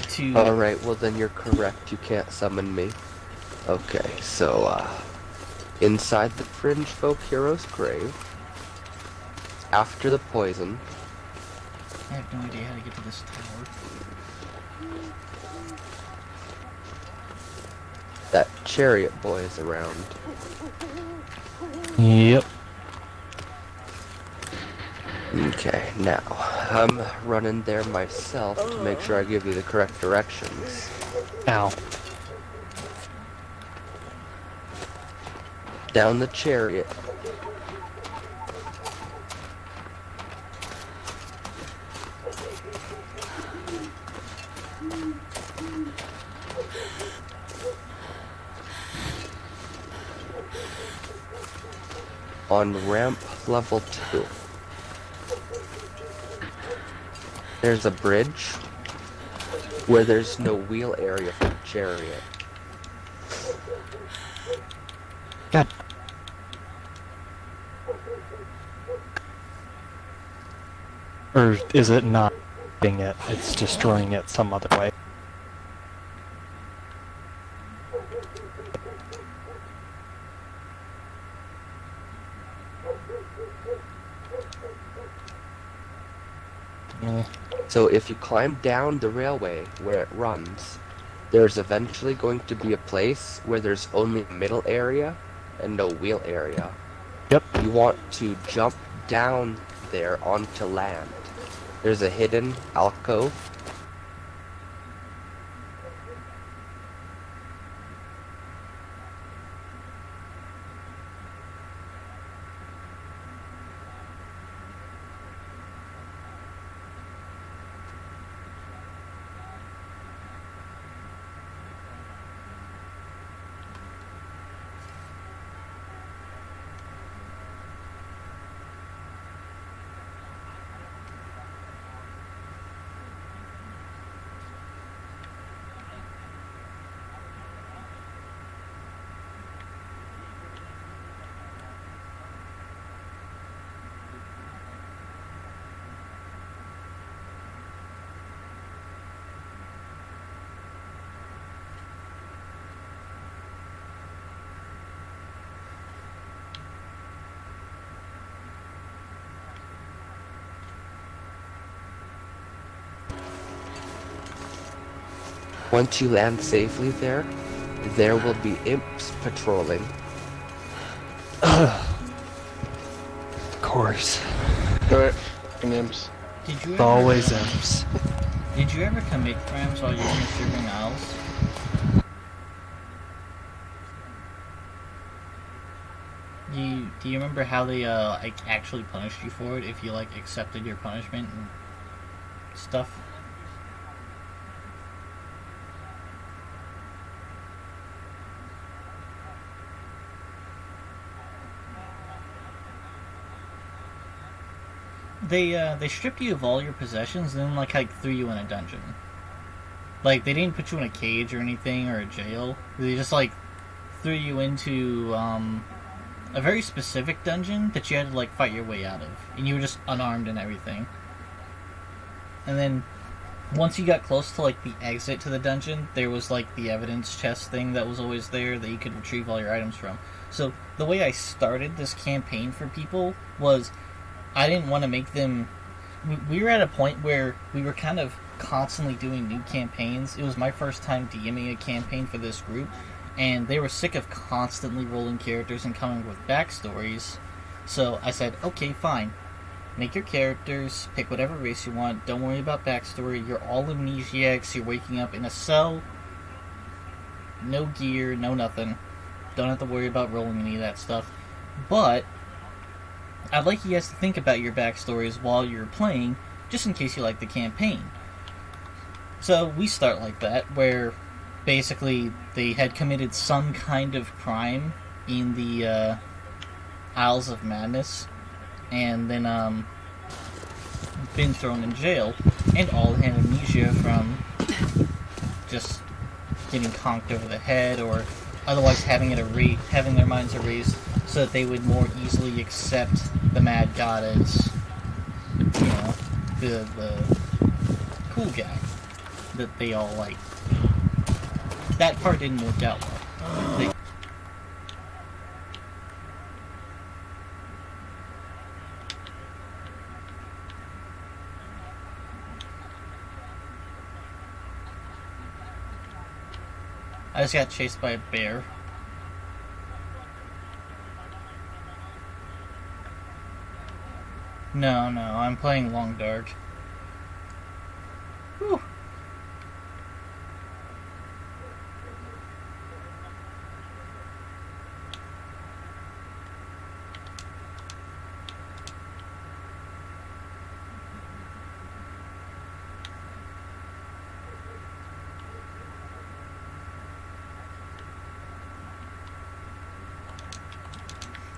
Speaker 2: to...
Speaker 5: Alright, well then you're correct, you can't summon me. Okay, so, inside the Fringe Folk Hero's grave, after the poison,
Speaker 2: I have no idea how to get to this tower.
Speaker 5: that chariot boy is around.
Speaker 3: Yep.
Speaker 5: Okay, now, I'm running there myself to make sure I give you the correct directions.
Speaker 3: Ow.
Speaker 5: Down the chariot. On ramp level 2. There's a bridge where there's no wheel area for the chariot.
Speaker 3: God. Or is it not doing it? It's destroying it some other way.
Speaker 5: So if you climb down the railway where it runs, there's eventually going to be a place where there's only a middle area and no wheel area.
Speaker 3: Yep.
Speaker 5: You want to jump down there onto land. There's a hidden alcove. Once you land safely there will be imps patrolling.
Speaker 3: Of course.
Speaker 1: Alright, imps.
Speaker 2: Did you
Speaker 3: It's
Speaker 2: ever,
Speaker 3: always imps.
Speaker 2: Did you ever commit crimes while you were in Shivering Isles? Do you remember how they like actually punished you for it if you like accepted your punishment and stuff? They stripped you of all your possessions and then like threw you in a dungeon. Like they didn't put you in a cage or anything or a jail. They just like threw you into a very specific dungeon that you had to like fight your way out of, and you were just unarmed and everything. And then once you got close to like the exit to the dungeon, there was like the evidence chest thing that was always there that you could retrieve all your items from. So the way I started this campaign for people was I didn't want to make them... We were at a point where we were kind of constantly doing new campaigns. It was my first time DMing a campaign for this group, and they were sick of constantly rolling characters and coming with backstories. So I said, okay, fine. Make your characters, pick whatever race you want, don't worry about backstory, you're all amnesiacs, you're waking up in a cell, no gear, no nothing. Don't have to worry about rolling any of that stuff. But I'd like you guys to think about your backstories while you're playing, just in case you like the campaign. So we start like that, where basically they had committed some kind of crime in the Isles of Madness, and then been thrown in jail, and all had amnesia from just getting conked over the head, or otherwise having their minds erased, so that they would more easily accept the Mad God as, you know, the cool guy that they all like. That part didn't work out well. I just got chased by a bear. No, I'm playing Long Dark. Whew.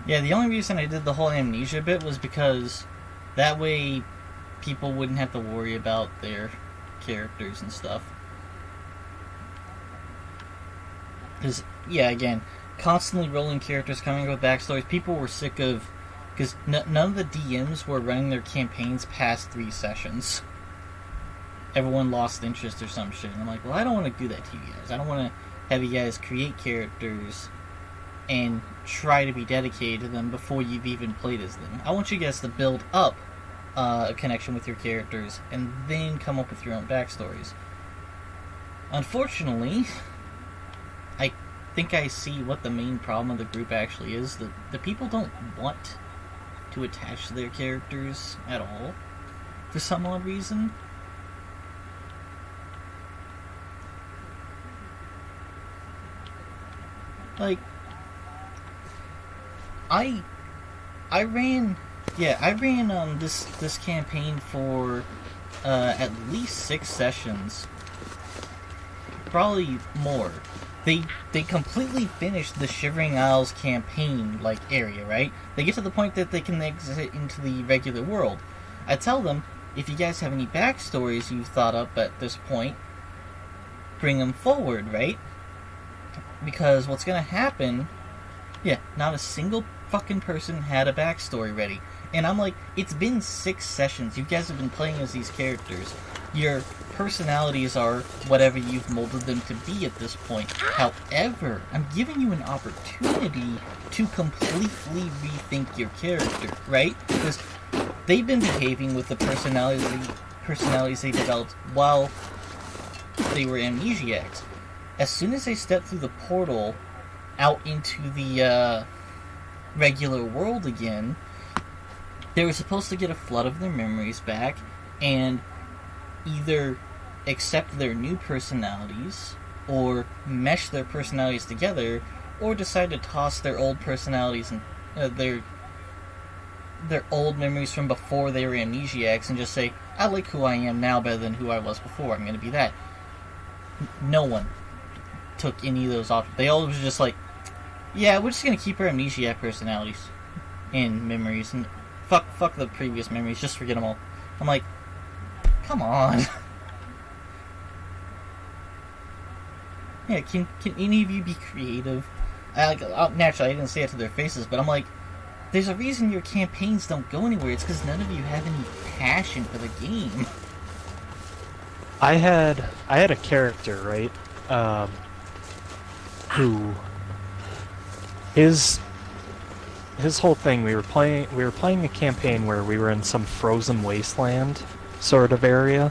Speaker 2: Yeah, the only reason I did the whole amnesia bit was because that way people wouldn't have to worry about their characters and stuff. Because, yeah, again, constantly rolling characters, coming up with backstories, people were sick of... Because none of the DMs were running their campaigns past 3 sessions. Everyone lost interest or some shit. And I'm like, well, I don't want to do that to you guys. I don't want to have you guys create characters and try to be dedicated to them before you've even played as them. I want you guys to build up a connection with your characters and then come up with your own backstories. Unfortunately, I think I see what the main problem of the group actually is. The people don't want to attach to their characters at all for some odd reason. Like, I ran this campaign for at least 6 sessions, probably more. They completely finished the Shivering Isles campaign like area, right? They get to the point that they can exit into the regular world. I tell them, if you guys have any backstories you've thought up at this point, bring them forward, right? Because what's gonna happen... Yeah, not a single fucking person had a backstory ready. And I'm like, it's been 6 sessions. You guys have been playing as these characters. Your personalities are whatever you've molded them to be at this point. However, I'm giving you an opportunity to completely rethink your character, right? Because they've been behaving with the personalities they developed while they were amnesiacs. As soon as they stepped through the portal out into the regular world again, they were supposed to get a flood of their memories back and either accept their new personalities or mesh their personalities together, or decide to toss their old personalities and their old memories from before they were amnesiacs and just say, I like who I am now better than who I was before, I'm going to be that. No one took any of those options. They all was just like, yeah, we're just going to keep our amnesiac personalities and memories, and fuck the previous memories, just forget them all. I'm like, come on. Yeah, can any of you be creative? Naturally, I didn't say it to their faces, but I'm like, there's a reason your campaigns don't go anywhere. It's because none of you have any passion for the game.
Speaker 3: I had a character, right? Who his whole thing, we were playing a campaign where we were in some frozen wasteland sort of area.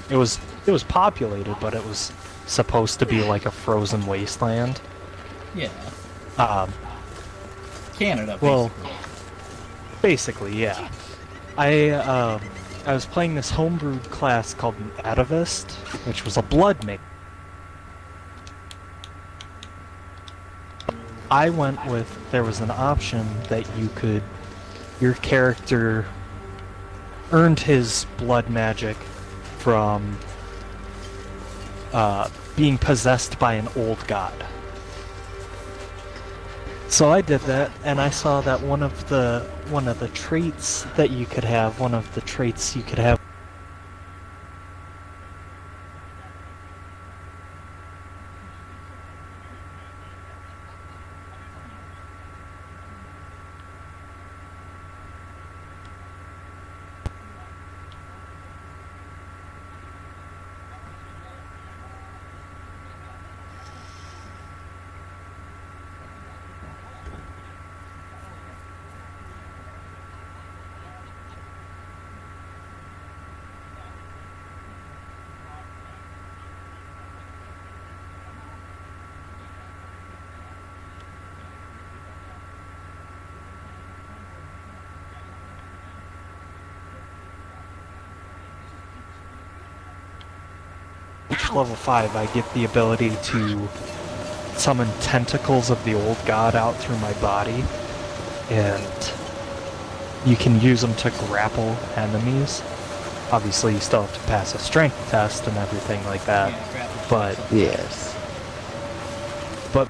Speaker 3: It was populated, but it was supposed to be like a frozen wasteland.
Speaker 2: Yeah. Canada, basically.
Speaker 3: Well, basically, yeah. I was playing this homebrewed class called an Atavist, which was a blood mix. I went with, there was an option that your character earned his blood magic from being possessed by an old god. So I did that, and I saw that one of the traits that you could have, level 5, I get the ability to summon tentacles of the old god out through my body, and you can use them to grapple enemies. Obviously, you still have to pass a strength test and everything like that, but
Speaker 5: Yes.
Speaker 3: but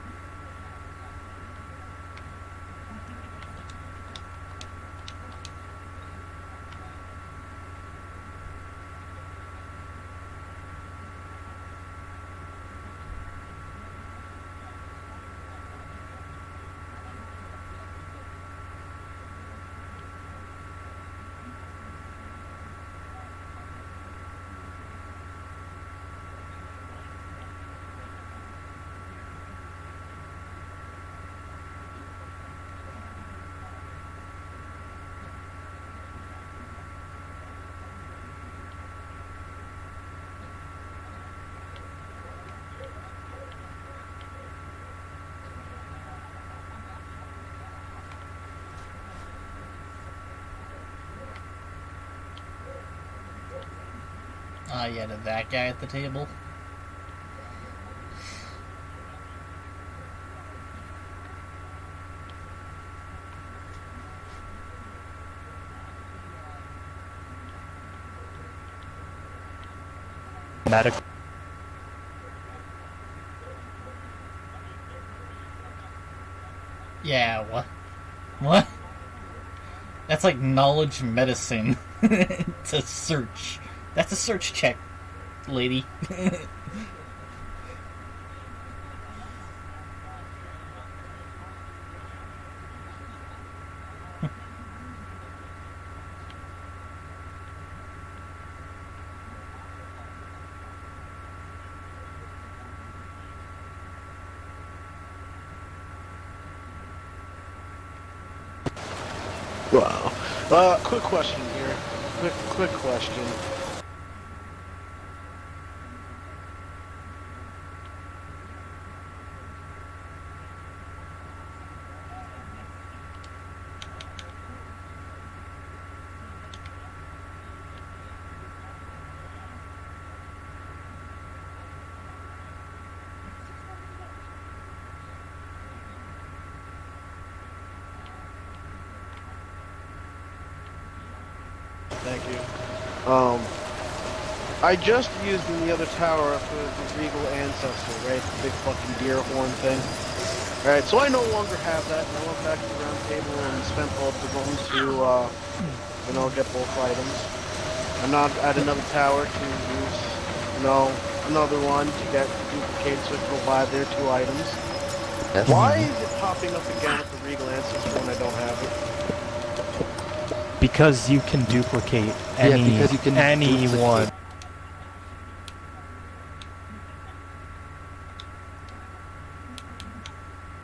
Speaker 2: Yeah, to that guy at the table.
Speaker 3: medical.
Speaker 2: Yeah, what? What? That's like knowledge medicine. It's a search. That's a search check, lady.
Speaker 1: Wow. Quick question here. Quick question. Thank you. I just used in the other tower for the Regal Ancestor, right? The big fucking deer horn thing. Alright, so I no longer have that, and I went back to the round table and spent all of the room to, get both items. I'm not at another tower to use, another one to get duplicated so I can go buy their 2 items.
Speaker 5: Yes.
Speaker 1: Why is it popping up again with the Regal Ancestor when I don't have it?
Speaker 3: Because you can duplicate
Speaker 5: because you can
Speaker 3: anyone.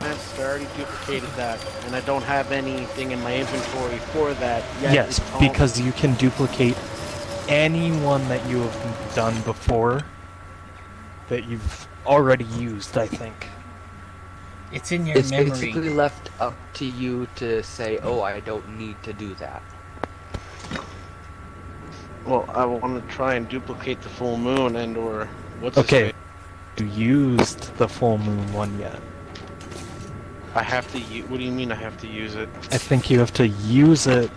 Speaker 1: I already duplicated that, and I don't have anything in my inventory for that yet.
Speaker 3: Yes, because you can duplicate anyone that you have done before that you've already used, I think.
Speaker 2: It's in your
Speaker 5: It's
Speaker 2: memory.
Speaker 5: basically left up to you to say, oh, I don't need to do that.
Speaker 1: Well, I want to try and duplicate the full moon and/or what's
Speaker 3: Okay, you used the full moon one yet?
Speaker 1: I have to. What do you mean I have to use it?
Speaker 3: I think you have to use it,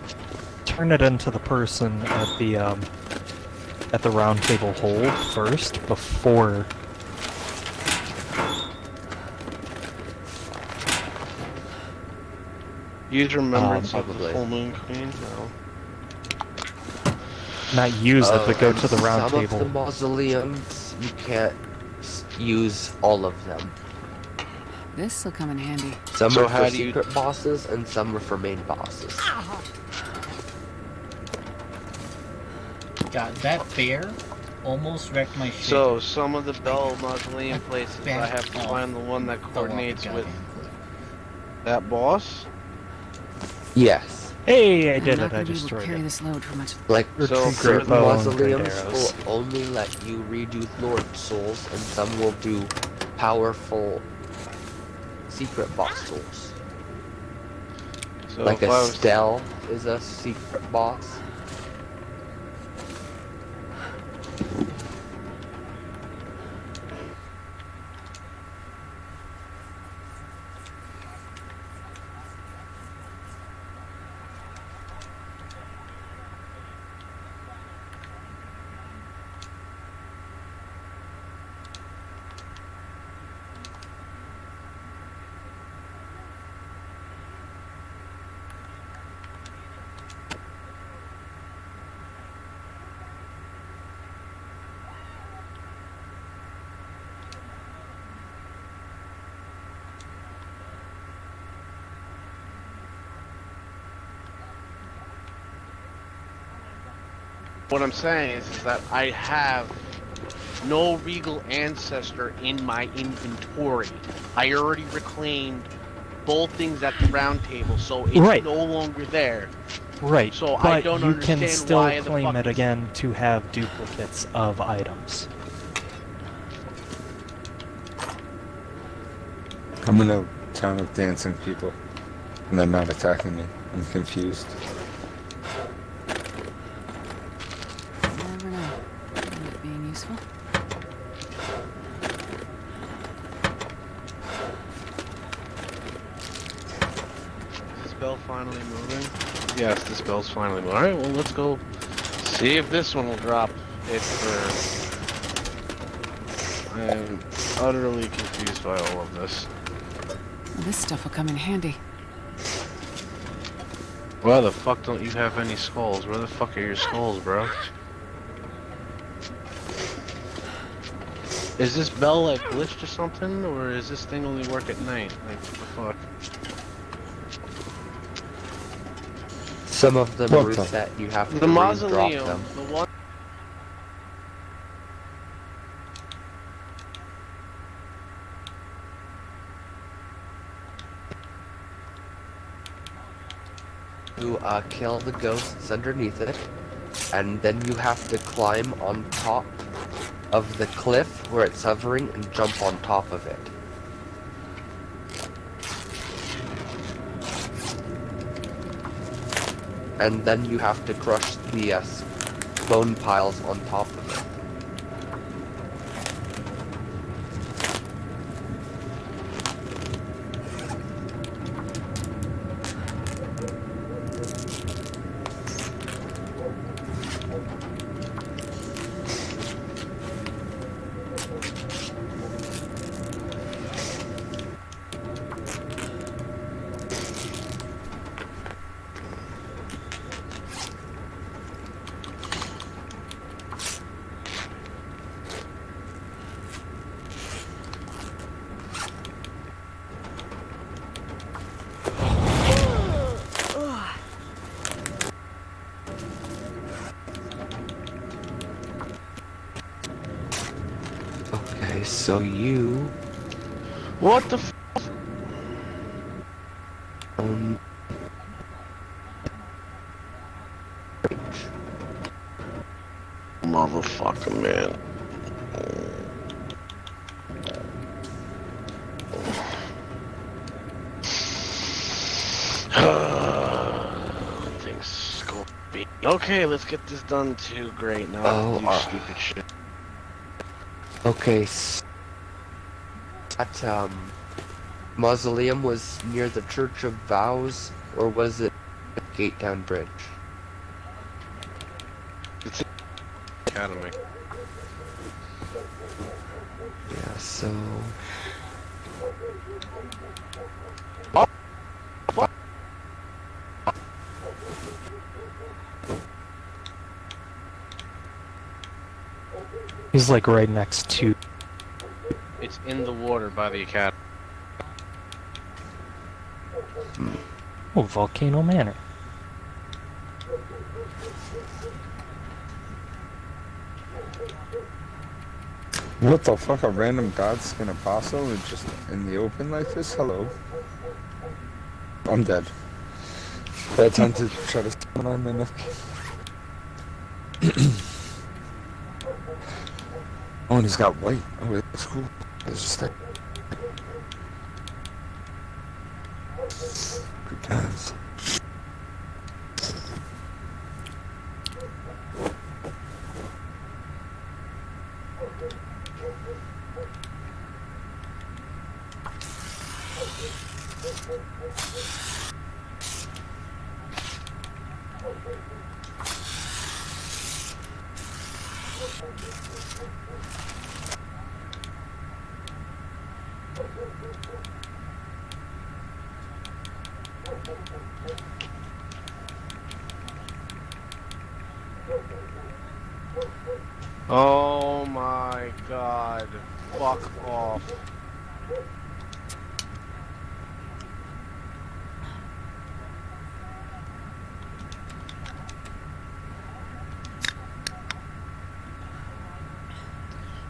Speaker 3: turn it into the person at the round table hold first before.
Speaker 1: Use remembrance of the
Speaker 5: Probably.
Speaker 1: full moon queen. No.
Speaker 3: Not use it, but go to the round
Speaker 5: some
Speaker 3: table.
Speaker 5: Of the mausoleums, you can't use all of them.
Speaker 4: This'll come in handy.
Speaker 5: Some
Speaker 1: So
Speaker 5: are
Speaker 1: how
Speaker 5: for
Speaker 1: do you-
Speaker 5: secret bosses, and some are for main bosses.
Speaker 2: God, that bear almost wrecked my shit.
Speaker 1: So some of the Bell Mausoleum places, I have to
Speaker 2: Back
Speaker 1: find the one that
Speaker 2: Fell off the
Speaker 1: coordinates with
Speaker 2: goddamn cliff.
Speaker 1: that boss.
Speaker 5: Yes.
Speaker 3: Hey, I
Speaker 4: I'm
Speaker 3: did
Speaker 4: not
Speaker 3: it, I
Speaker 4: gonna be able to
Speaker 3: destroyed
Speaker 4: carry
Speaker 3: it.
Speaker 4: this load for much.
Speaker 5: Like,
Speaker 1: So,
Speaker 5: certain
Speaker 3: bow and great
Speaker 5: mausoleums
Speaker 3: arrows.
Speaker 5: will only let you redo Lord Souls, and some will do powerful secret boss souls.
Speaker 1: So
Speaker 5: Like
Speaker 1: if
Speaker 5: a
Speaker 1: I was-
Speaker 5: Stell is a secret boss.
Speaker 1: What I'm saying is that I have no Regal Ancestor in my inventory. I already reclaimed both things at the round table, so it's
Speaker 3: Right.
Speaker 1: no longer there.
Speaker 3: Right,
Speaker 1: So I
Speaker 3: but
Speaker 1: don't
Speaker 3: you can
Speaker 1: understand
Speaker 3: still
Speaker 1: why the
Speaker 3: claim
Speaker 1: fuck
Speaker 3: it
Speaker 1: is-
Speaker 3: again to have duplicates of items.
Speaker 6: I'm in a town of dancing people, and they're not attacking me. I'm confused.
Speaker 4: You never know. End up being useful.
Speaker 1: Is this bell finally moving? Yes, this bell's finally moving. Alright, well, let's go see if this one will drop it first. I am utterly confused by all of this.
Speaker 4: Well, this stuff will come in handy.
Speaker 1: Why the fuck don't you have any skulls? Where the fuck are your skulls, bro? Is this bell like glitched or something, or is this thing only work at night? Like, what the fuck?
Speaker 5: Some of them
Speaker 6: What the-
Speaker 5: reset, you have to
Speaker 1: The
Speaker 5: re-drop
Speaker 1: mausoleum,
Speaker 5: them.
Speaker 1: the one.
Speaker 5: You kill the ghosts underneath it, and then you have to climb on top of the cliff where it's hovering and jump on top of it. And then you have to crush the bone piles on top of it. Okay, so you
Speaker 1: What the f-
Speaker 5: um
Speaker 1: motherfucker, man. Things go. Okay, let's get this done too. Great. Now I have to do stupid shit.
Speaker 5: okay. That mausoleum was near the Church of Vows, or was it Gate Town Bridge?
Speaker 1: It's Academy.
Speaker 5: Yeah, so
Speaker 3: He's like right next to.
Speaker 1: It's in the water by the academy.
Speaker 3: Oh, Volcano Manor.
Speaker 6: What the fuck? A random godskin apostle is just in the open like this? Hello. I'm dead. Bad time to try to summon on my neck. Oh, and he's got white. Oh, that's cool. It's just like... Good times.
Speaker 1: Oh my god. Fuck off.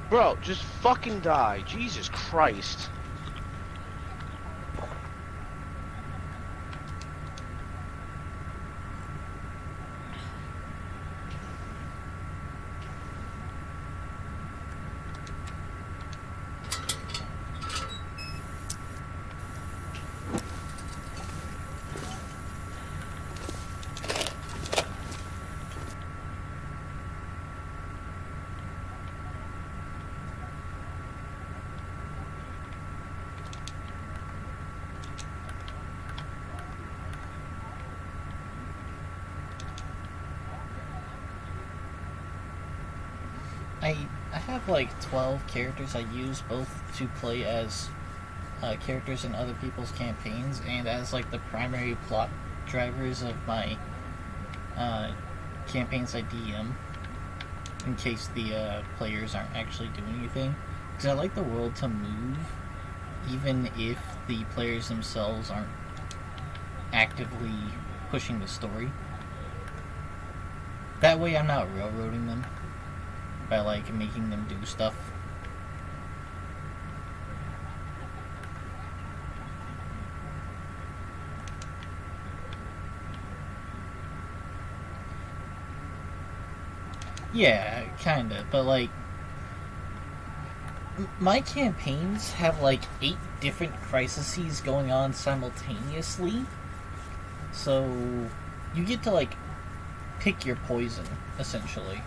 Speaker 1: Bro, just fucking die. Jesus Christ.
Speaker 2: I have like 12 characters I use both to play as characters in other people's campaigns and as like the primary plot drivers of my campaigns I DM in case the players aren't actually doing anything, because I like the world to move even if the players themselves aren't actively pushing the story. That way I'm not railroading them by like making them do stuff. Yeah, kinda, but like my campaigns have like 8 different crises going on simultaneously, so you get to like pick your poison essentially.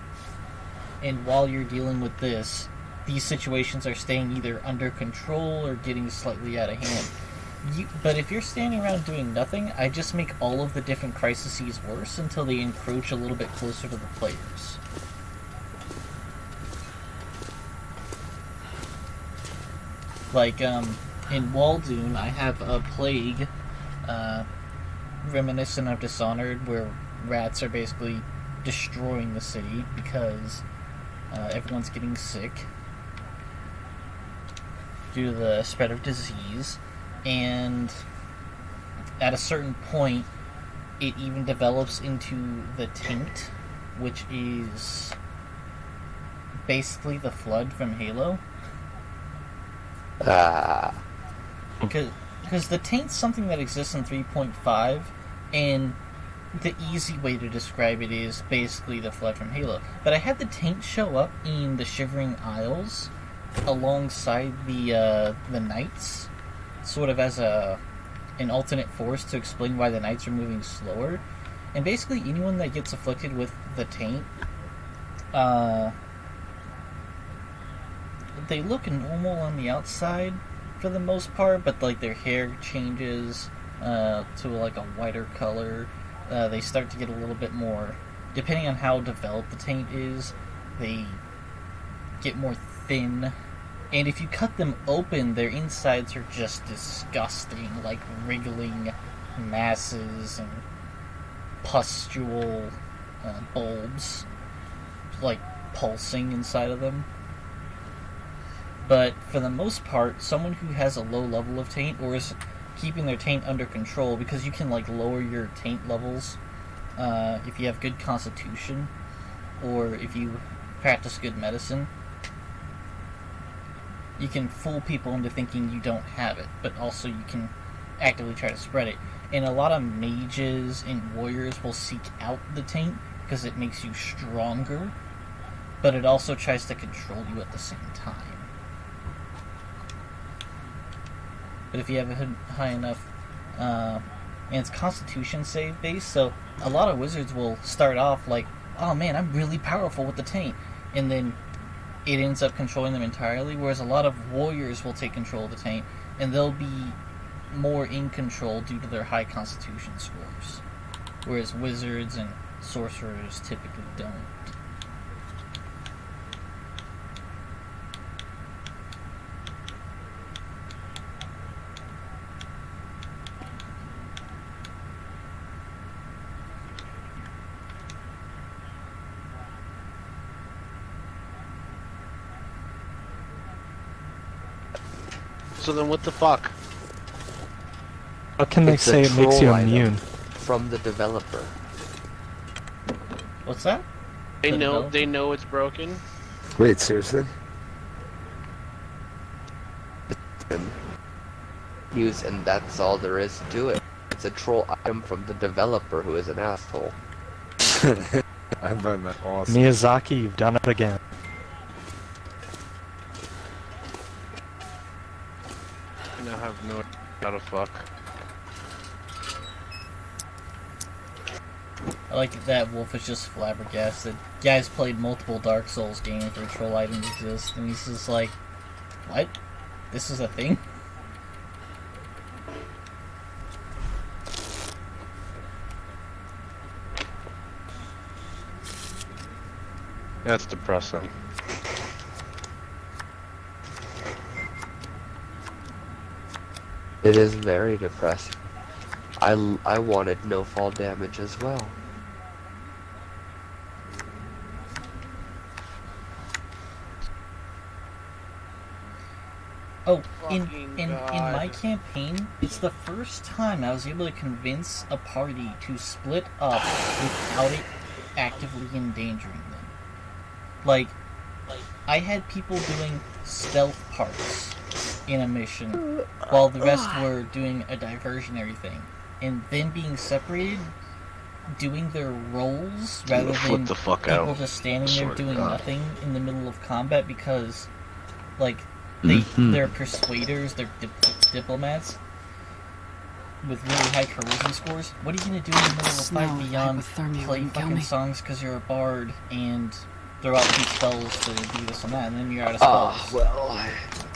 Speaker 2: And while you're dealing with this, these situations are staying either under control or getting slightly out of hand. But if you're standing around doing nothing, I just make all of the different crises worse until they encroach a little bit closer to the players. Like, in Waldoon, I have a plague, reminiscent of Dishonored, where rats are basically destroying the city because everyone's getting sick due to the spread of disease, and at a certain point it even develops into the Taint, which is basically the Flood from Halo.
Speaker 5: Ah.
Speaker 2: Because the taint's something that exists in 3.5, and the easy way to describe it is basically the flood from Halo. But I had the taint show up in the Shivering Isles alongside the Knights, sort of as an alternate force to explain why the Knights are moving slower. And basically anyone that gets afflicted with the taint, they look normal on the outside for the most part, but like their hair changes to like a whiter color. They start to get a little bit more, depending on how developed the taint is, they get more thin. And if you cut them open, their insides are just disgusting, like wriggling masses and pustule bulbs, like pulsing inside of them. But for the most part, someone who has a low level of taint or is keeping their taint under control, because you can like lower your taint levels if you have good constitution or if you practice good medicine, you can fool people into thinking you don't have it, but also you can actively try to spread it. And a lot of mages and warriors will seek out the taint because it makes you stronger, but it also tries to control you at the same time. But if you have a high enough, and it's Constitution save based, so a lot of wizards will start off like, oh man, I'm really powerful with the taint, and then it ends up controlling them entirely, whereas a lot of warriors will take control of the taint, and they'll be more in control due to their high Constitution scores, whereas wizards and sorcerers typically don't.
Speaker 1: So then what the fuck?
Speaker 3: How can they
Speaker 5: It's a
Speaker 3: say it makes you
Speaker 5: troll item
Speaker 3: immune?
Speaker 5: from the developer.
Speaker 2: What's that?
Speaker 1: They
Speaker 2: The
Speaker 1: know
Speaker 2: developer?
Speaker 1: they know it's broken.
Speaker 6: Wait, seriously?
Speaker 5: Use, and that's all there is to it. It's a troll item from the developer who is an asshole.
Speaker 6: I find that awesome.
Speaker 3: Miyazaki, you've done it again.
Speaker 1: I now have no idea how to fuck.
Speaker 2: I like that Wolf is just flabbergasted. Guy's played multiple Dark Souls games where troll items exist, and he's just like, what? This is a thing?
Speaker 1: That's depressing.
Speaker 5: It is very depressing. I wanted no fall damage as well.
Speaker 2: Oh, in
Speaker 1: Fucking
Speaker 2: my
Speaker 1: God.
Speaker 2: campaign, it's the first time I was able to convince a party to split up without it actively endangering them. Like, I had people doing stealth parts in a mission, while the rest were doing a diversionary thing. And then being separated, doing their roles, rather
Speaker 1: Flip
Speaker 2: than
Speaker 1: the fuck
Speaker 2: people
Speaker 1: out.
Speaker 2: just standing
Speaker 1: Swear
Speaker 2: there
Speaker 1: to
Speaker 2: doing
Speaker 1: God.
Speaker 2: nothing in the middle of combat because, like,
Speaker 1: Mm-hmm.
Speaker 2: they're persuaders, they're diplomats with really high charisma scores. What are you gonna do in the middle of a
Speaker 4: Snow
Speaker 2: fight beyond
Speaker 4: hypothermia
Speaker 2: play
Speaker 4: wouldn't kill
Speaker 2: fucking
Speaker 4: me.
Speaker 2: songs because you're a bard and throw out 2 spells to do this and that, and then you're out of
Speaker 5: Ah,
Speaker 2: spells?
Speaker 5: well,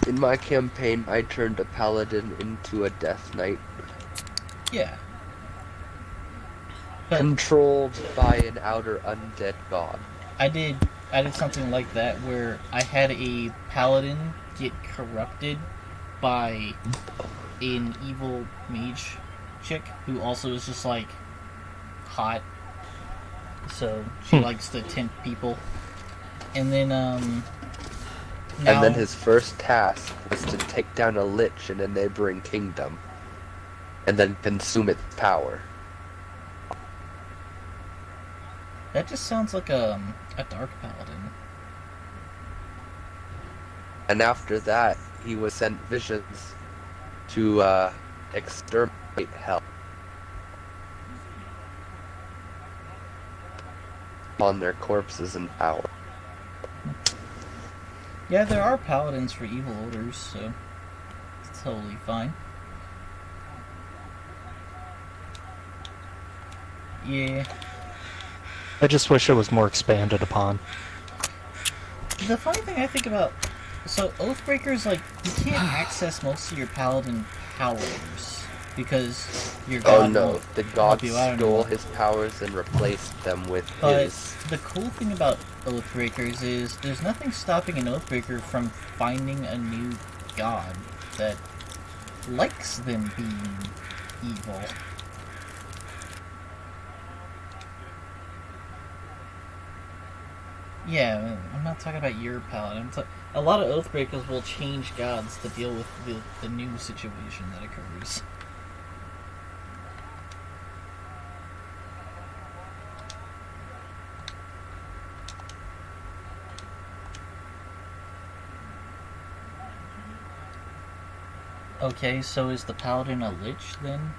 Speaker 5: in my campaign, I turned a paladin into a death knight,
Speaker 2: Yeah. But
Speaker 5: controlled by an outer undead god.
Speaker 2: I did something like that where I had a paladin get corrupted by an evil mage chick who also is just like hot, so she likes to tempt people. And then now,
Speaker 5: And then his first task was to take down a lich in a neighboring kingdom, and then consume its power.
Speaker 2: that just sounds like a dark paladin.
Speaker 5: And after that, he was sent visions to exterminate hell on their corpses and power.
Speaker 2: Yeah, there are paladins for evil orders, so it's totally fine. Yeah.
Speaker 3: I just wish it was more expanded upon.
Speaker 2: The funny thing I think about... So, Oathbreaker's, like, you can't access most of your paladin powers, because your god
Speaker 5: Oh no,
Speaker 2: won't
Speaker 5: the
Speaker 2: help
Speaker 5: god
Speaker 2: you out
Speaker 5: stole
Speaker 2: anymore.
Speaker 5: his powers and replaced them with
Speaker 2: But
Speaker 5: his.
Speaker 2: the cool thing about Oathbreakers is there's nothing stopping an Oathbreaker from finding a new god that likes them being evil. Yeah, I'm not talking about your paladin. A lot of Oathbreakers will change gods to deal with the new situation that occurs. Okay, so is the paladin a lich then?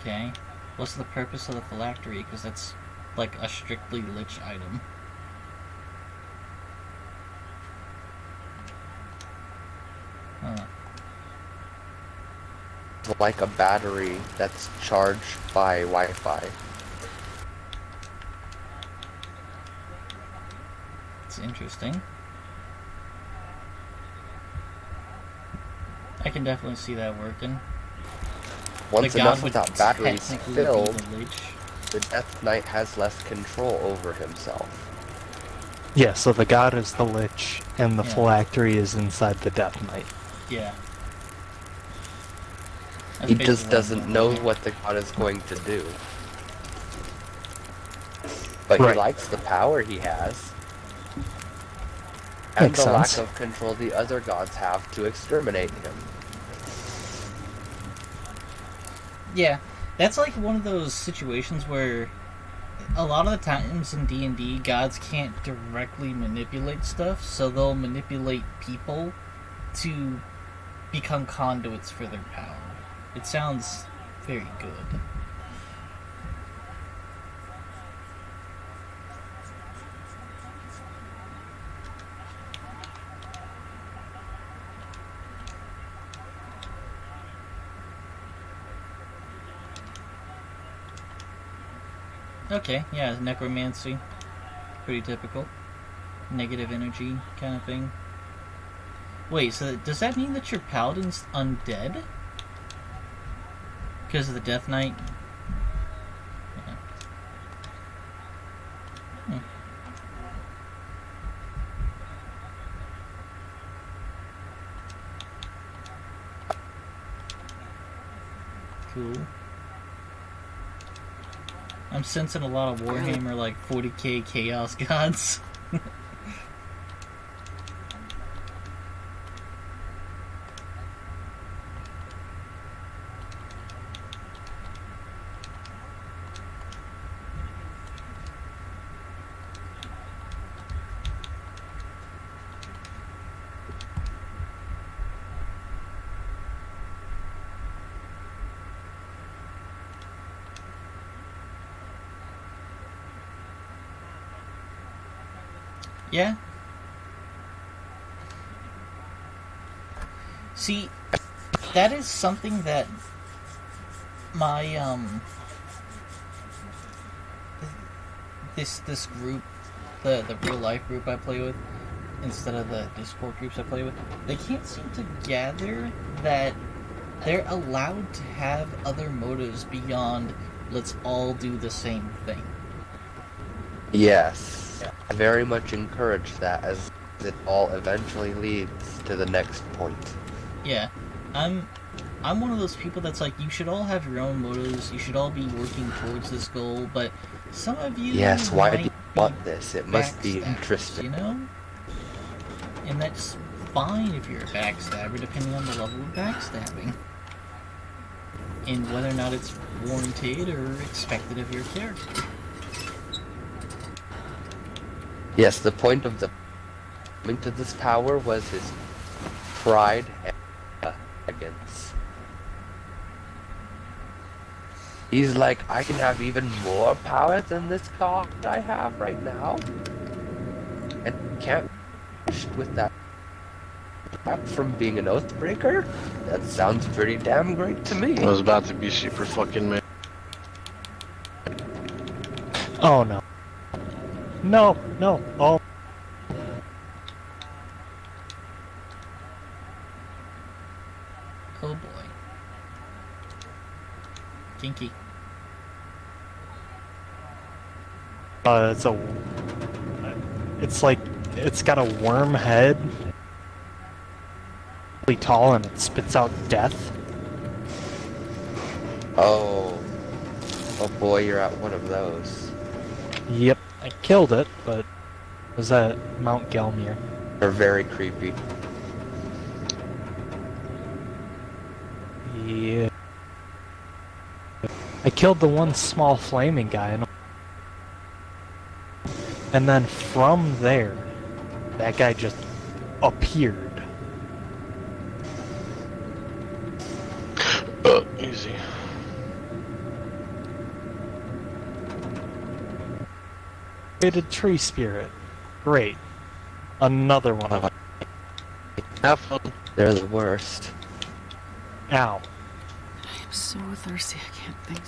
Speaker 2: Okay. What's the purpose of the phylactery? Because that's like a strictly lich item. Huh.
Speaker 5: Like a battery that's charged by Wi-Fi.
Speaker 2: It's interesting. I can definitely see that working.
Speaker 5: Once
Speaker 2: The god
Speaker 5: enough
Speaker 2: would
Speaker 5: of that battery's
Speaker 2: technically
Speaker 5: filled,
Speaker 2: be the lich.
Speaker 5: the Death Knight has less control over himself.
Speaker 3: Yeah, so the god is the lich, and the
Speaker 2: Yeah.
Speaker 3: phylactery is inside the Death Knight.
Speaker 2: Yeah. That's
Speaker 5: He
Speaker 2: basically
Speaker 5: just
Speaker 2: what
Speaker 5: doesn't
Speaker 2: I'm
Speaker 5: know
Speaker 2: doing.
Speaker 5: what the god is going to do. But he
Speaker 3: Right.
Speaker 5: likes the power he has. And
Speaker 3: Makes
Speaker 5: the lack
Speaker 3: sense.
Speaker 5: of control the other gods have to exterminate him.
Speaker 2: Yeah, that's like one of those situations where a lot of the times in D&D, gods can't directly manipulate stuff, so they'll manipulate people to become conduits for their power. It sounds very good. Okay, yeah, necromancy. Pretty typical. Negative energy kind of thing. Wait, so does that mean that your paladin's undead? Because of the Death Knight? Yeah. Hmm. Cool. I'm sensing a lot of Warhammer, like 40k Chaos Gods. Yeah. See, that is something that my this group, the real life group I play with, instead of the Discord groups I play with, they can't seem to gather that they're allowed to have other motives beyond let's all do the same thing.
Speaker 5: Yes. I very much encourage that, as it all eventually leads to the next point.
Speaker 2: Yeah, I'm one of those people that's like, you should all have your own motives, you should all be working towards this goal, but some of you
Speaker 5: Yes, why do
Speaker 2: might
Speaker 5: you
Speaker 2: be
Speaker 5: want this? It must be
Speaker 2: backstabbers,
Speaker 5: interesting.
Speaker 2: you know? And that's fine if you're a backstabber, depending on the level of backstabbing. And whether or not it's warranted or expected of your character.
Speaker 5: Yes, the point of the coming to this tower was his pride and arrogance. He's like, I can have even more power than this god I have right now, and can't with that from being an Oathbreaker? That sounds pretty damn great to me.
Speaker 1: I was about to be super fucking mad.
Speaker 3: Oh no. No, no. Oh.
Speaker 2: Oh boy. Kinky.
Speaker 3: It's like, it's got a worm head. Really tall and it spits out death.
Speaker 5: Oh. Oh boy, you're at one of those.
Speaker 3: Yep, I killed it, but it was at Mount Gelmir.
Speaker 5: They're very creepy.
Speaker 3: Yeah. I killed the one small flaming guy, and then from there, that guy just appeared.
Speaker 1: Easy.
Speaker 3: Created tree spirit. Great. Another one of them.
Speaker 1: Have fun.
Speaker 5: They're the worst.
Speaker 3: Ow.
Speaker 4: I am so thirsty, I can't think.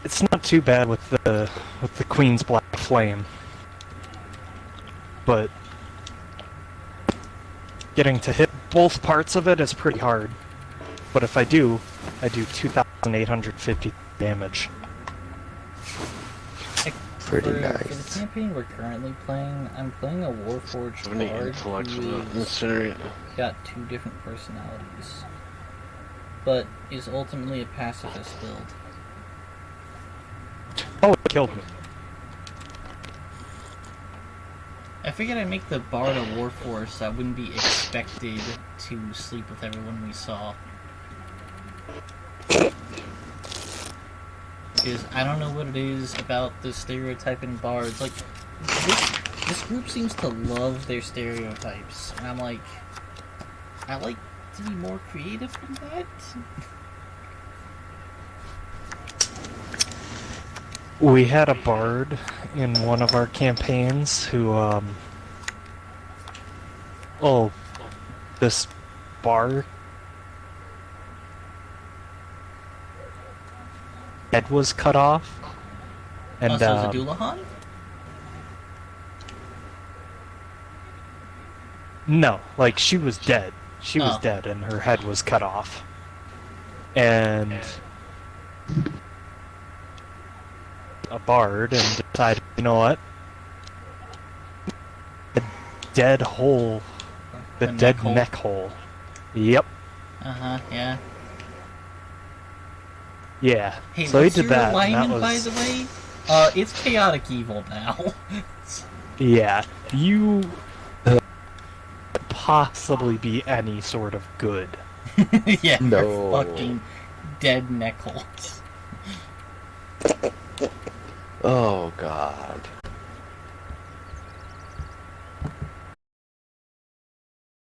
Speaker 3: It's not too bad with the Queen's Black Flame, but getting to hit both parts of it is pretty hard. But if I do 2,850 damage.
Speaker 5: Pretty
Speaker 2: For the
Speaker 5: nice.
Speaker 2: campaign we're currently playing, I'm playing a Warforged
Speaker 1: Any
Speaker 2: bard
Speaker 1: intellect for
Speaker 2: who
Speaker 1: that
Speaker 2: is
Speaker 1: incinerate.
Speaker 2: got 2 different personalities, but is ultimately a pacifist build.
Speaker 3: Oh, it killed me.
Speaker 2: I figured I'd make the bard a Warforged so I wouldn't be expected to sleep with everyone we saw. Because I don't know what it is about the stereotyping bards. Like, this group seems to love their stereotypes. And I'm like, I like to be more creative than that.
Speaker 3: We had a bard in one of our campaigns who, this bard head was cut off, and
Speaker 2: So it's a Doulahan?
Speaker 3: no, like she was dead. She was
Speaker 2: Oh.
Speaker 3: dead, and her head was cut off, and a bard and decided, you know what? The dead hole, the dead neck hole. Yep.
Speaker 2: Uh-huh, yeah.
Speaker 3: Yeah.
Speaker 2: Hey,
Speaker 3: so he
Speaker 2: what's
Speaker 3: did
Speaker 2: your
Speaker 3: that. And
Speaker 2: alignment,
Speaker 3: that
Speaker 2: by
Speaker 3: was,
Speaker 2: the way? It's chaotic evil now.
Speaker 3: yeah. You possibly be any sort of good.
Speaker 2: Yeah,
Speaker 5: No.
Speaker 2: you're fucking dead neck holes.
Speaker 5: Oh god.